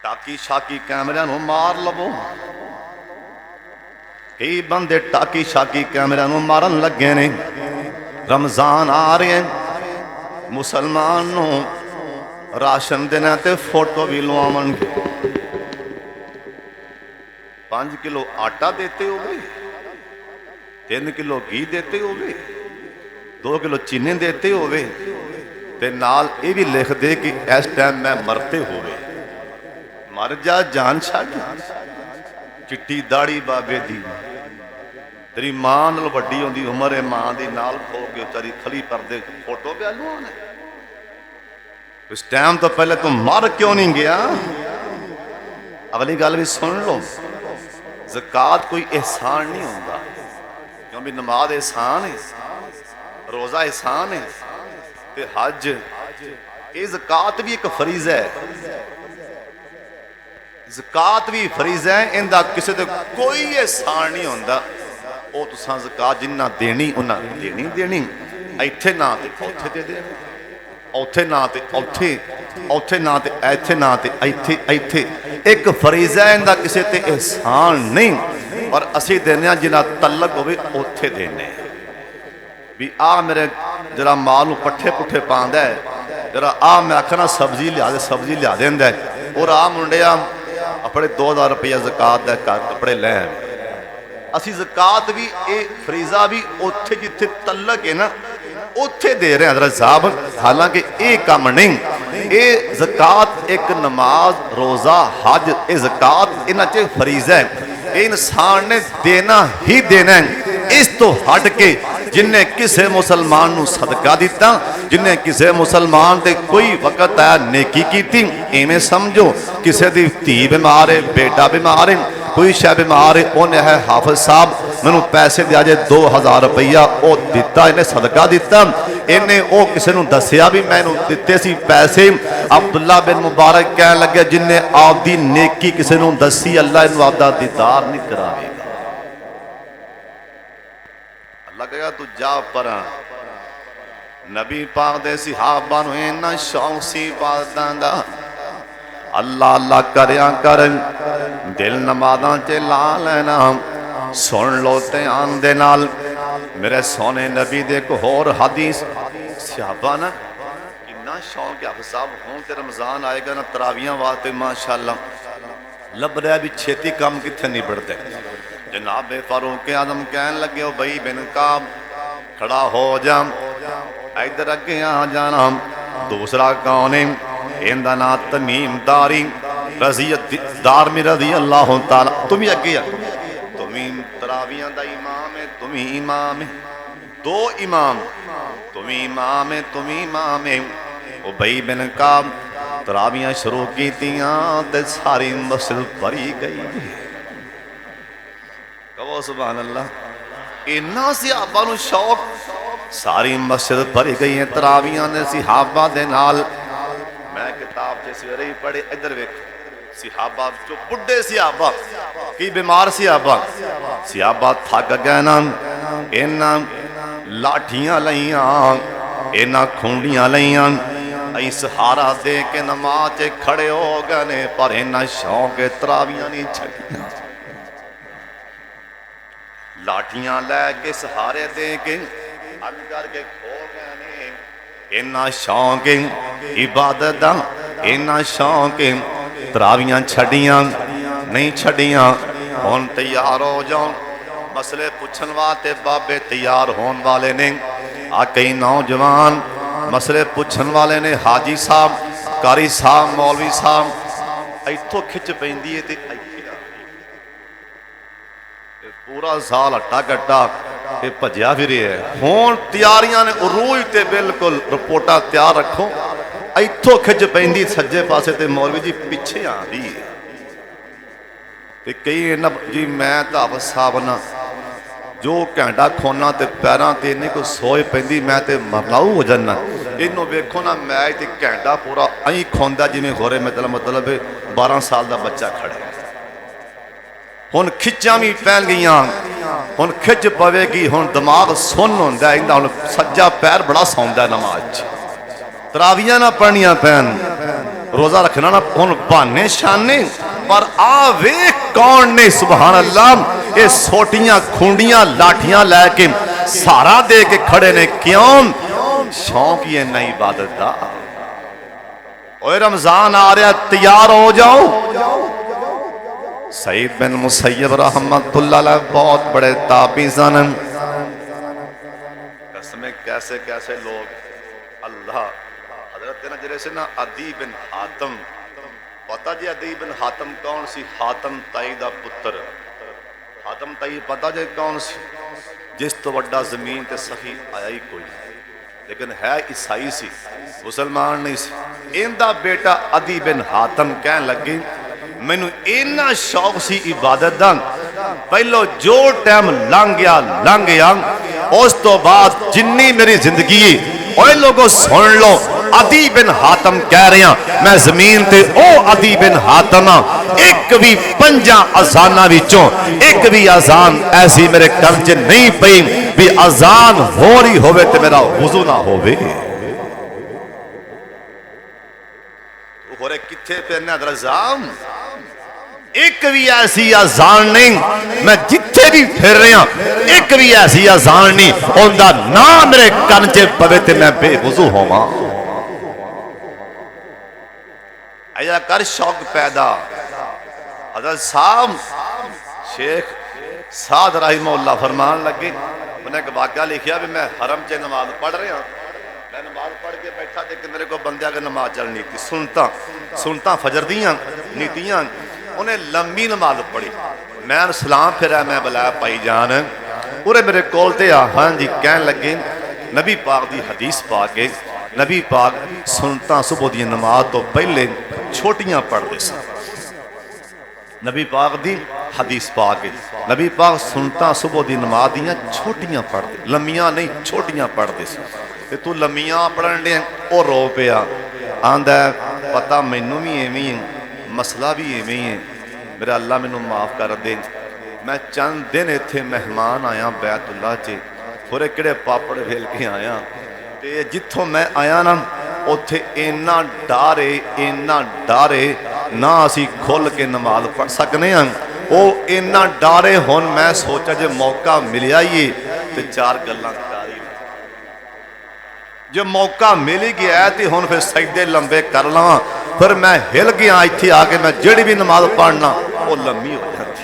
टाकी शाकी कैमरिया मार लवो, कई बंदे टाकी शाकी कैमरिया मारन लगे ने। रमजान आ रहे हैं, मुसलमान नू राशन देना ते फोटो भी लवावणगे। 5 किलो आटा देते हो, 3 किलो घी देते हो, 2 किलो चीनी देते हो, ते नाल ये भी लिख दे कि इस टाइम मैं मरते होवे, मर जा जान छड़। चिट्टी दाड़ी बाबे दी तेरी मां नाल वड्डी होंदी उम्र है, मां दी नाल खो के बेचारी खली परदे फोटो पे लुआने। उस टाइम तो पहले तू मर क्यों नहीं गया? अगली गल भी सुन लो, ज़कात कोई एहसान नहीं होता, क्योंकि नमाज एहसान है, रोजा एहसान है, ते हज ये ज़कात भी एक फरीज़ा है। ज़कात भी फरीज़ा है, इनका किसी ते कोई एहसान नहीं होता। वो तुसां ज़कात जिन्ना देनी उन्हें देनी, इत्थे ना ते उत्थे दे देनी, औथे ना ते औथे, औथे ना ते ऐथे ना ते ऐथे ऐथे। एक फरीज़ा है, इनका किसी ते एहसान नहीं, और असी देने जिन्ना तलक होवे उत्थे देने। भी आ मेरे जरा माल नूं पट्ठे पुट्ठे पांदा है, जरा आ मैं आखना सब्जी लिया दे, सब्जी लिया देंदा है, और आ मुंडिया अपने 2000 रुपया ज़कात दा कपड़े लै आवे। असी ज़कात भी ये फरीज़ा भी उत्थे जिथे तलक है ना उत्थे दे रहे हैं हज़रत साहब। हालांकि ये काम नहीं, ये ज़कात एक नमाज रोज़ा हज ये ज़कात इन्हां च फरीज़ा है, ये इंसान ने देना ही देना है। इस तो हट के जिन्हें किसी मुसलमान नूं सदका दिता, जिन्हें किसी मुसलमान ते कोई वक्त आया नेकी की, इवें समझो किसी दी धी बीमार है, बेटा बीमार है, कोई शह बीमार है, उन्हें है हाफिज साहब मैनू पैसे दिया जे 2000 रुपया वो दिता, इन्हें सदका दिता, इन्हें वो किसी नूं दसिया भी मैनू दिते सी पैसे। अब्दुल्ला बिन मुबारक कह लगे जिन्हें आपदी नेकी किसी नूं दसी अल्लाह इन्हूं आपदा दीदार नहीं करावेगा। अल्लाह कहेगा तू जा परां। नबी पाक दे सहाबा नूं इन्ना शौक सी इबादतां दा, अल्लाह अल्लाह करया कर दिल नमाज़ां च ला लेना। सुन लो ध्यान दे नाल मेरे सोने नबी दे एक होर हदीस। सहाबा ना कितना शौक है हाफिज़ साहब, हुण ते रमज़ान आएगा ना तरावियां वास्ते माशाअल्लाह लभ रहा भी छेती काम कित्थे निबड़दे। जनाब फारूक आज़म कहन लगे बई बिन काब खड़ा हो जा, इधर अगे आ जाना। दूसरा कौन है? इनका नाम तमीम दारी दारमी रज़ी अल्लाह तआला। तुम ही अगे आ, तुमीम तरावियां दा इमाम है, तुम ही इमाम है, 2 इमाम, तुम ही इमाम है, तुम ही इमाम है। उबई बिन काब तरावियां शुरू कीतियां ते सारी मस्जिद भरी गई। कहो सुभान अल्लाह। इन्ना सहाबा नूं शौक, सारी मस्जिद भरी गई है तरावियां ने सहाबा दे नाल। मैं किताब से सवेरे ही पढ़े, इधर वेख सहाबा जो बुढ़े सहाबा की बीमार सहाबा थक गए ना, इन्हां लाठियां लईयां, इन्हां खूंडियां लईयां, अई सहारा दे के नमाज खड़े हो गए ने, पर इन्ना शौक तरावियां नहीं छड़ियां। लाठियां लैके सहारे दे के अग करके खो गए ने। इन्ना शौक इबादत दा, इन्ना शौक तरावियां छड़ियां नहीं छड़ियां। हुण तैयार हो जाओ, मसले पुछण वास्ते बाबे तैयार होने वाले ने। आ कई नौजवान मसले पुछण वाले ने, हाजी साहब, कारी साहब, मौलवी साहब, इत्थों खिच पैंदी है ते पूरा साल हट्टा कट्टा भजया फिर है। हुण तैयारियां ने उरूज ते बिल्कुल रिपोर्टां तैयार रखो। इत्थों खिच पैंदी सज्जे पासे ते मौलवी जी पिछे आंदी है। ते कई जी मैं धावत साहब ना जो घंटा खोना ते पैरों ते इन्नी कोई सोच पैंदी मैं ते मरलाऊ हो जाना। इनू वेखो ना मैच ते घंटा पूरा अं खोंदा जिवें गोरे मतलब 12 साल का बच्चा खड़ा। हुण खिच्चां भी पैन गई, हुण खिच पवेगी। हुण दिमाग सुन्न होंदा, हुण सज्जा पैर बड़ा सौंदा नमाज च। तरावियां ना पढ़नियां पैन, रोजा रखना ना। हुण बहाने शाने पर आ वेख कौन ने सुभान अल्लाह ये सोटियां खूंडियां लाठियां लैके सहारा दे के खड़े ने। क्यों? शौक ही इन्ना इबादत दा। ओए रमजान आ रहा, तैयार हो जाओ। सईद बिन मुसय्यब रहमतुल्लाह अलैह बहुत बड़े ताबी सन। कसमें कैसे कैसे लोग अल्लाह हजरत ना जरे से ना अदी बिन हातम, पता जी अदी बिन हातम कौन सी? हातम ताई दा पुत्र। हातम ताई पता जी कौन सी? जिस तो वड्डा जमीन ते सखी आया ही कोई, लेकिन है ईसाई सी, मुसलमान नहीं सी। इनका बेटा अदी बिन हातम कहन लगे मैनू इन्ना शौक सी इबादत दा, पहलो जो टाइम लंघ गया उस तो बाद जिन्नी मेरी जिंदगी। ओए लोगों सुन लो, अदी बिन हातम कह रहे हैं मैं जमीन ते ओ अदी बिन हातम हाँ। एक भी 5 अजाना विचों एक भी अजान ऐसी मेरे घर च नहीं पई भी अजान हो रही होवे ते मेरा वुजू ना होवे। किथे पेरना दरजाम? एक भी ऐसी अजान नहीं, मैं जिथे भी फिर रहा एक भी ऐसी अजान नहीं उनका ना मेरे कान च पवे ते मैं बेवुजू होवां। ऐसा कर शौक पैदा। हज़रत साहब शेख साद रहीमहुल्लाह फरमान लगे, उन्हें एक वाक़या लिखा भी मैं हरम च नमाज पढ़ रहा, मैं नमाज पढ़ के बैठा देख मेरे को बंदे अगर नमाज चलनी थी सुनता फजर दियाँ नीतियाँ। उन्हें लंबी नमाज पढ़ी, मैं सलाम फिरा, मैं बुलाया भाई जान पूरे मेरे कोल ते आ। हाँ जी, कह लगे नबी पाक की हदीस पा के, नबी पाक सुनता सुबह दी नमाज तो पहले छोटियां पढ़ते सन। नबी पाक दी हदीस पा के नबी पाक सुनता सुबह दी नमाज दियां छोटियां पढ़ते, लंबियां नहीं छोटियां पढ़ते सन। तू लंबियां पढ़न दे वो रो पिया, आंदा पता मैनू भी इवें है, मसला भी इवें है, मेरा अल्लाह मैनू माफ़ कर दे। मैं चंद दिन इत्थे मेहमान आया बैतुल्ला च, थोड़े किड़े पापड़ वेल के आया, ते जिथों मैं आया ना उत्थे इन्ना डर है ना असी खुल के नमाज पढ़ सकने हैं। वो इन्ना डर है। हुण मैं सोचा जे मौका मिलिया ही तो 4 गल्लां कर ही जो मौका मिल ही गया तो हुण फिर सजदे लंबे कर लवां। फिर मैं हिल गया इत्थे आके, मैं जिहड़ी भी नमाज पढ़ना वो लम्मी हो जाती।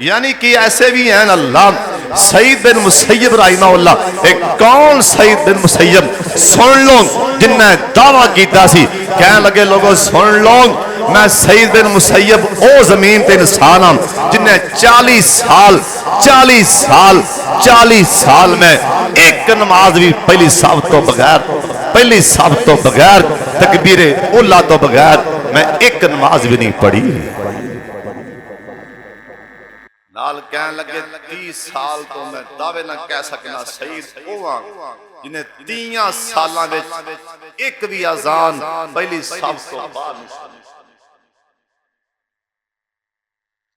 यानी कि ऐसे भी हैं अल्लाह। सईद बिन मुसय्यब रहमतुल्लाह, एक कौन सईद बिन मुसय्यब? सुन लो, जिन्हें दावा किया सी, कह लगे लोगों सुन लो, मैं सईद बिन मुसय्यब ओ जमीन ते इंसान हाँ जिन्हें 40 साल में एक नमाज भी पहली सब तो बगैर तकबीरे उला तो बगैर मैं एक नमाज भी नहीं पढ़ी। नाल कह लगे 30 साल तो मैं दावे ना कह सकना सईद होवां जिन्हें 30 सालां विच एक भी अजान पहली सब तो बाद नहीं।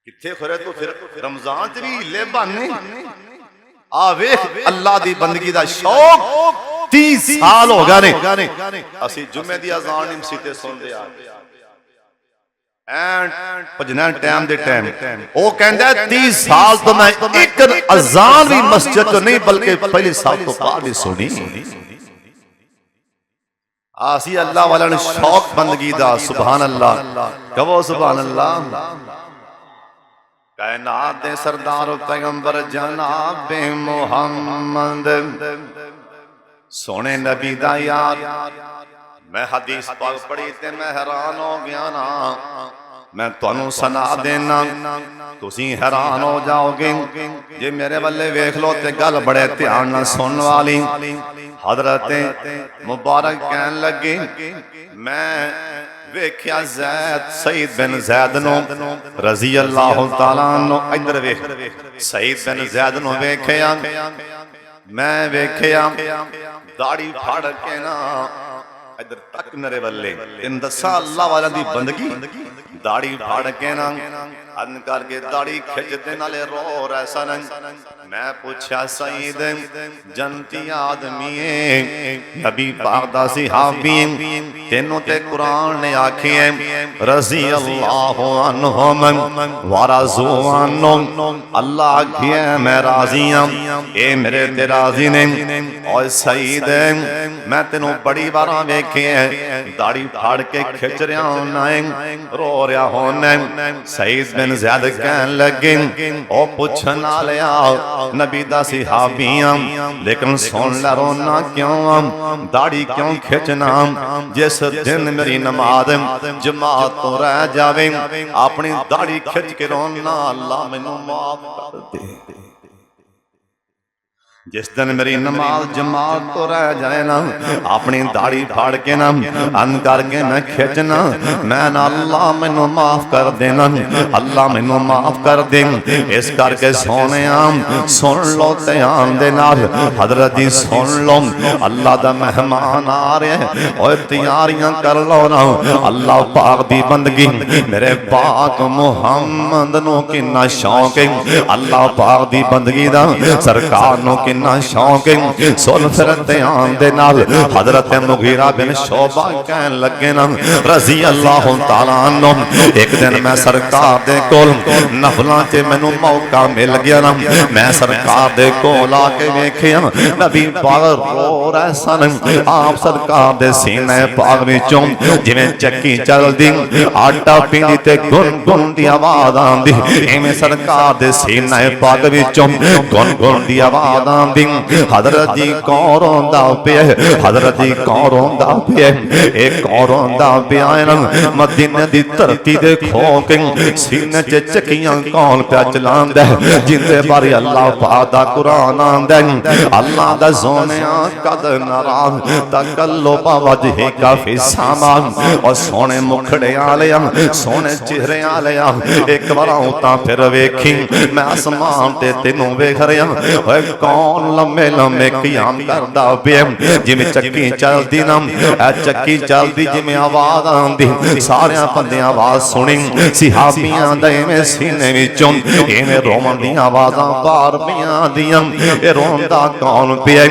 किथे खरे तो फिर रमजान च भी हिले बहाने आ वेख अल्लाह दी बंदगी दा शौक 30 साल हो गए ने असी जुम्मे दी अजान नहीं मसीते सुनदे आ। ਭਜਣਾ ਟਾਈਮ ਦੇ ਟਾਈਮ ਉਹ ਕਹਿੰਦਾ 30 ਸਾਲ ਤੋਂ ਮੈਂ ਇੱਕ ਅਜ਼ਾਨ ਵੀ ਮਸਜਿਦ ਤੋਂ ਨਹੀਂ ਬਲਕਿ ਪਹਿਲੇ ਸਾਲ ਤੋਂ ਬਾਅਦ ਹੀ ਸੁਣੀ। ਆਸੀ ਅੱਲਾਹ ਵਾਲਾ ਨੂੰ ਸ਼ੌਕ ਬੰਦਗੀ ਦਾ। ਸੁਭਾਨ ਅੱਲਾਹ ਕਹੋ ਸੁਭਾਨ ਅੱਲਾਹ। ਕਾਇਨਾਤ ਦੇ ਸਰਦਾਰ ਪੈਗੰਬਰ ਜਨਾਬ ਮੁਹੰਮਦ ਸੋਹਣੇ ਨਬੀ ਦਾ ਯਾਰ। मैं हदीस पाक पढ़ी ते मैं हैरान हो गया ना। मैं तुहानू सुना देना तुसी हैरान हो जाओगे जे मेरे वाले वेख लो ते गल बड़े ध्यान नाल सुनने वाली। हजरत मुबारक कहन लगे मैं वेख्या ज़ैद सईद बिन ज़ैद नो रज़ी अल्लाह तआला नो। इधर वेख सईद बिन ज़ैद नो वेख्या मैं वेख्या दाढ़ी फाड़ के ना इधर तक मेरे वाले इन दसा अल्लाह वाला दी बंदगी दाढ़ी फाड़ के ना अन करके दाढ़ी खिंचते नाले रो रहा सन। मैं पूछा सईद जनती आदमी नबी पाक दा सहाबी तेनों ते कुरान ने आखी है रज़ी अल्लाह अन्हुम व रज़ू अन्हुम। अल्लाह आखी है मैं राजी हां ए मेरे ते राजी ने। और सईद मैं तेनों बड़ी बार वेखे है दाढ़ी फाड़ के खिंच रहा होना रो रहा होना। सईद बिन ज़ैद कहन लगे ओ पुछन वालिया नबी दा सहाबी लेकिन सुन ला रोना क्यों दाढ़ी क्यों खिंचना। जिस दिन मेरी नमाज जमात तो रह जावे अपनी दाढ़ी खिंच के रोना अल्लाह मैनू माफ कर दे। जिस दिन मेरी नमाज जमात तो रह जाए ना अपनी दाढ़ी फाड़ के ना अन करके मैं खिंचना मैं ना अल्लाह मैनू माफ कर देना अल्लाह मैनू माफ कर दे। इस करके सोने सुन लो ध्यान दे नाल हजरत जी सुन लो अल्लाह दा मेहमान आ रहा है और तैयारियां कर लो ना। अल्लाह पाक दी बंदगी मेरे पाक मुहम्मद नो किन्ना शौक है। अल्लाह पाक दी बंदगी दा सरकार नो ना शौक सुन फिर ध्यान दे नाल हजरत मुगीरा बिन शोबा कहन लगे ना रज़ी अल्लाह तआला अन्हु। एक दिन मैं सरकार दे कोल नफलां च मैनू मौका मिल गया ना मैं सरकार दे कोल आके वेखिया नबी पाक रो रहे सन। आप सरकार दे सीने पाक विचों जिवें चक्की चलदी आटा पींदी ते गुन गुन दी आवाज आंदी इवें सरकार दे सीने पाक विचों गुन गुन दी आवाज आंदी। हजरत जी कौन रोंदा पिया हजरत जी कौन रोंदा पिया एक कौन रोंदा पिया मदीने दी धरती दे खो के सीने च चक्कियां कौन पिया चलांदा जिंदे बारे अल्लाह पाक दा कुरान आंदा अल्लाह दा सोनिया कद नाराज तकल्लुब वजहे का फी सामान। और सोने मुखड़े वाले सोने चेहरे वाले एक बार उता फिर वेखी मैं आसमान ते तेनू वेख रहा ओए कौन लम्बे लम्बे क़याम करदा पिया जिवें चक्की चलदी ना चक्की चलदी जिवें आवाज आंदी सारे बंदे आवाज सुनी सहाबियां दे इवें सीने विचों इवें रोवन दी आवाज़ां बाहर पियां आंदियां। ए रोंदा कौन पिया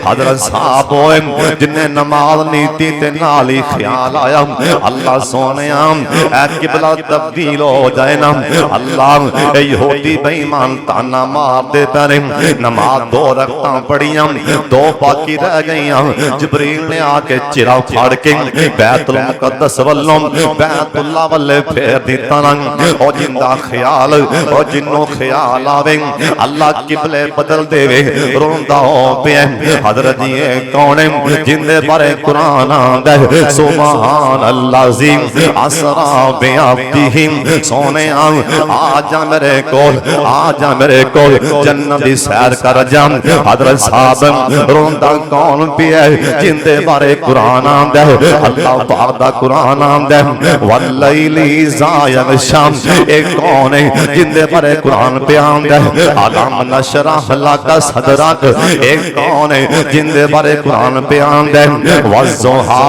हजरत साहब होए जिन्ने नमाज नीति ते नाल ही ख्याल आया अल्लाह सोनिया ऐ किबला तब्दील हो जाए ना अल्लाह ए यहूदी बेईमान ताना मार दे परे नमाज दो रकातां पढ़ियां दो बाकी रह गईयां जिब्रील ने आके चिरा फाड़ के बैतुल मुकद्दस वल्लों बैतुल्लाह वल्ले फेर दिता ना। ओ जिंदा ख्याल ओ जिन्नो ख्याल आवे अल्लाह किबले बदल देवे रोंदा हो पिया हजरत जी कौन है जिंदे बारे कुरान आंदा सुभान अल्लाज़ी असरा बिअब्दिही सोने आ जा मेरे कोल आ जा मेरे कोल जन्नत दी सैर कर जा। हजरत साहब रोंदा कौन पिया जिंदे बारे कुरान आंदा अल्लाह पाक दा कुरान आंदा वल्लैली इज़ा यग़शा। ए कौन है जिंदे बारे कुरान पे आंदा अलम नशरह लका सदरक। ए कौन है जिंदे बारे कुरान पे आंदा वज़्ज़ुहा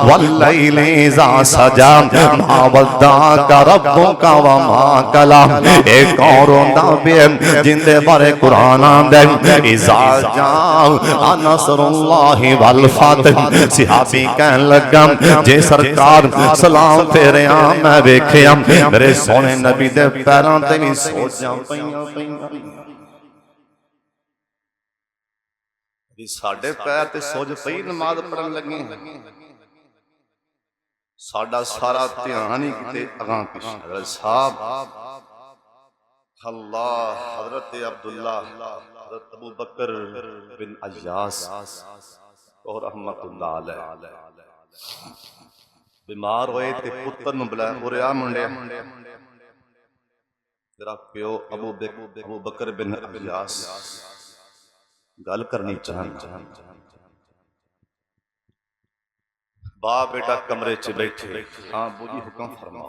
वल्लैली इज़ा सजा मा वद्दाका रब्बुका व मा कला। ए कौन रोंदा पिया जिंदे बारे कुरान आंदा इज़ा जाअ नसरुल्लाहि वल फतह। सहाबी कहन लगा जे सरकार सलाम फेरिया मैं वेखिया मेरे सोने नबी दे पैरों ते भी सोजां पईयां भी साडे पैर ते सोज पई नमाज पढ़न लगे साडा सारा ध्यान ही किते अगां पिछे साहब अल्लाह हजरत अब्दुल्लाह हजरत अबू बकर बिन अय्यास और रहमतुल्लाह अलैह बीमार होए ते पुत्र नु बुलाया और आ मुंडे तेरा प्यो अबू बकर बिन अय्यास गल करनी चाहना। बाप बेटा कमरे च बैठे हाँ बूजी हुक्म फरमा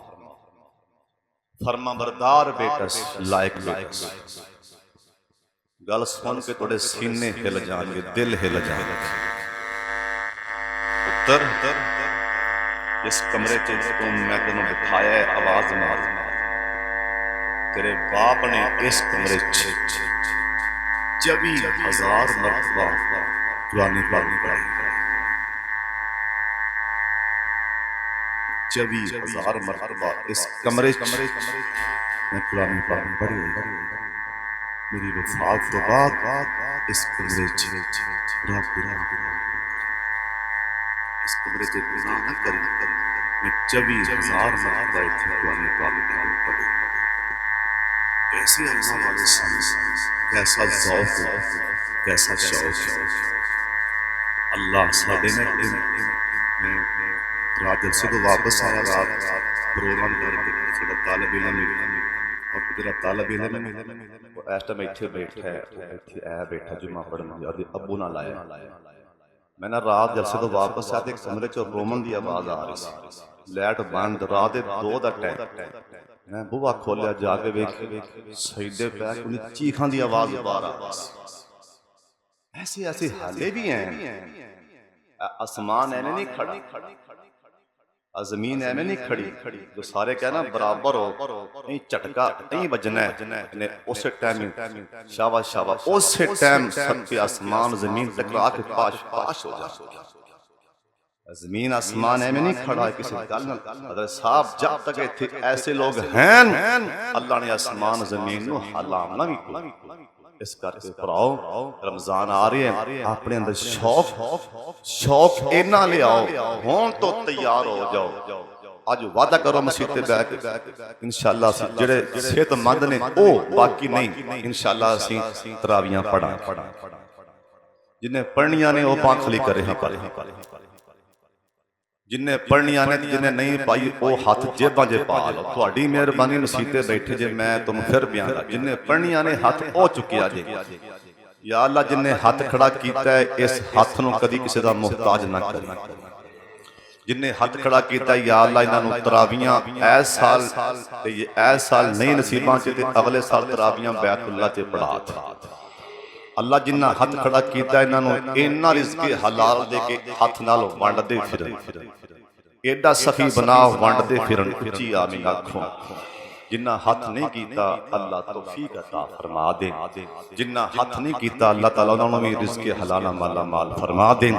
फरमा बरदार बेटा लायक गल सुन के थोड़े सीने हिल जाएंगे दिल हिल जाएंगे। पुत्र इस कमरे च तुम मैं तेन बिठाया है आवाज मार तेरे बाप ने इस कमरे 24,000 मरतबा कुरान पाक पढ़ी 24,000 मरतबा इस कमरे में कुरान पाक पढ़ी मेरी वफात के बाद इस कमरे इस कमरे से गुनाह न करी मैं 24,000 मरतबा कुरान पाक पढ़ी। कैसे अल्लाह वाले कैसा ज़ौक़ कैसा शौक़ अल्लाह साडे ने रात से तो वापस आया रात प्रोग्राम करके साडा तालिब इल्म और तेरा तालिब इल्म वो इस टाइम इत्थे बैठा है इत्थे आ बैठा जुम्मा पढ़न याद अब्बू ना लाया मैं ना रात जलसे तो वापस आया एक कमरे च रोमन की आवाज़ आ रही सी लाइट बंद रात 2 दा टाइम मैं बुआ खोलिया जाके वेख सजदे पै कोई चीखां दी आवाज बाहर आ ऐसे ऐसे हाले भी हैं आसमान ऐने नहीं खड़ा जमीन ऐने नहीं खड़ी जो सारे कहना बराबर हो नहीं झटका नहीं बजना है उस टाइम शाबाश शाबाश उस टाइम सबके आसमान जमीन टकरा के पाश पाश हो जाए जमीन आसमान है में नहीं खड़ा किसी गल अगर साहब जब तक इत्थे ऐसे लोग हैं अल्लाह ने आसमान जमीन नु हलाना भी इस करके भराओ रमजान आ रहे हैं अपने अंदर शौक इना ले आओ हों तो तैयार हो जाओ आज वादा करो मसीह ते बैठ इंशाअल्लाह जेड़े सेहतमंद ने ओ बाकी नहीं इंशाअल्लाह असीं तरावियां पढ़ा जिन्हें पढ़नियां ने ओ पाखली करे जिन्हें पढ़निया ने जिन्हें नहीं पाई वो हाथ जेबा च पा लो थोड़ी मेहरबानी नसीते बैठे जे मैं तुम फिर बयान जिन्हें पढ़निया ने हाथ हो चुकिया जे या अल्लाह जिन्हें हाथ खड़ा किया है इस हाथ नूं कदी किसी का मुहताज ना करना जिन्हें हाथ खड़ा किया या अल्लाह इन्हां तरावियां ऐस साल नहीं नसीबां च ते अगले साल तरावियां बैतुल्लाह च पढ़ा अल्लाह जिन्ना हाथ खड़ा किया इन्ना रिज़्क़ हलाल दे के हाथ नाल वंडदे फिरन एडा सखी बना वंडदे फिरन उच्ची आमीन आखो जिन्ना हाथ नहीं किया अल्लाह तौफीक अता फरमा दे जिन्ना हाथ नहीं किया अल्लाह ताला उन्होंने भी रिज़्क़ हलाल माला माल फरमा दे।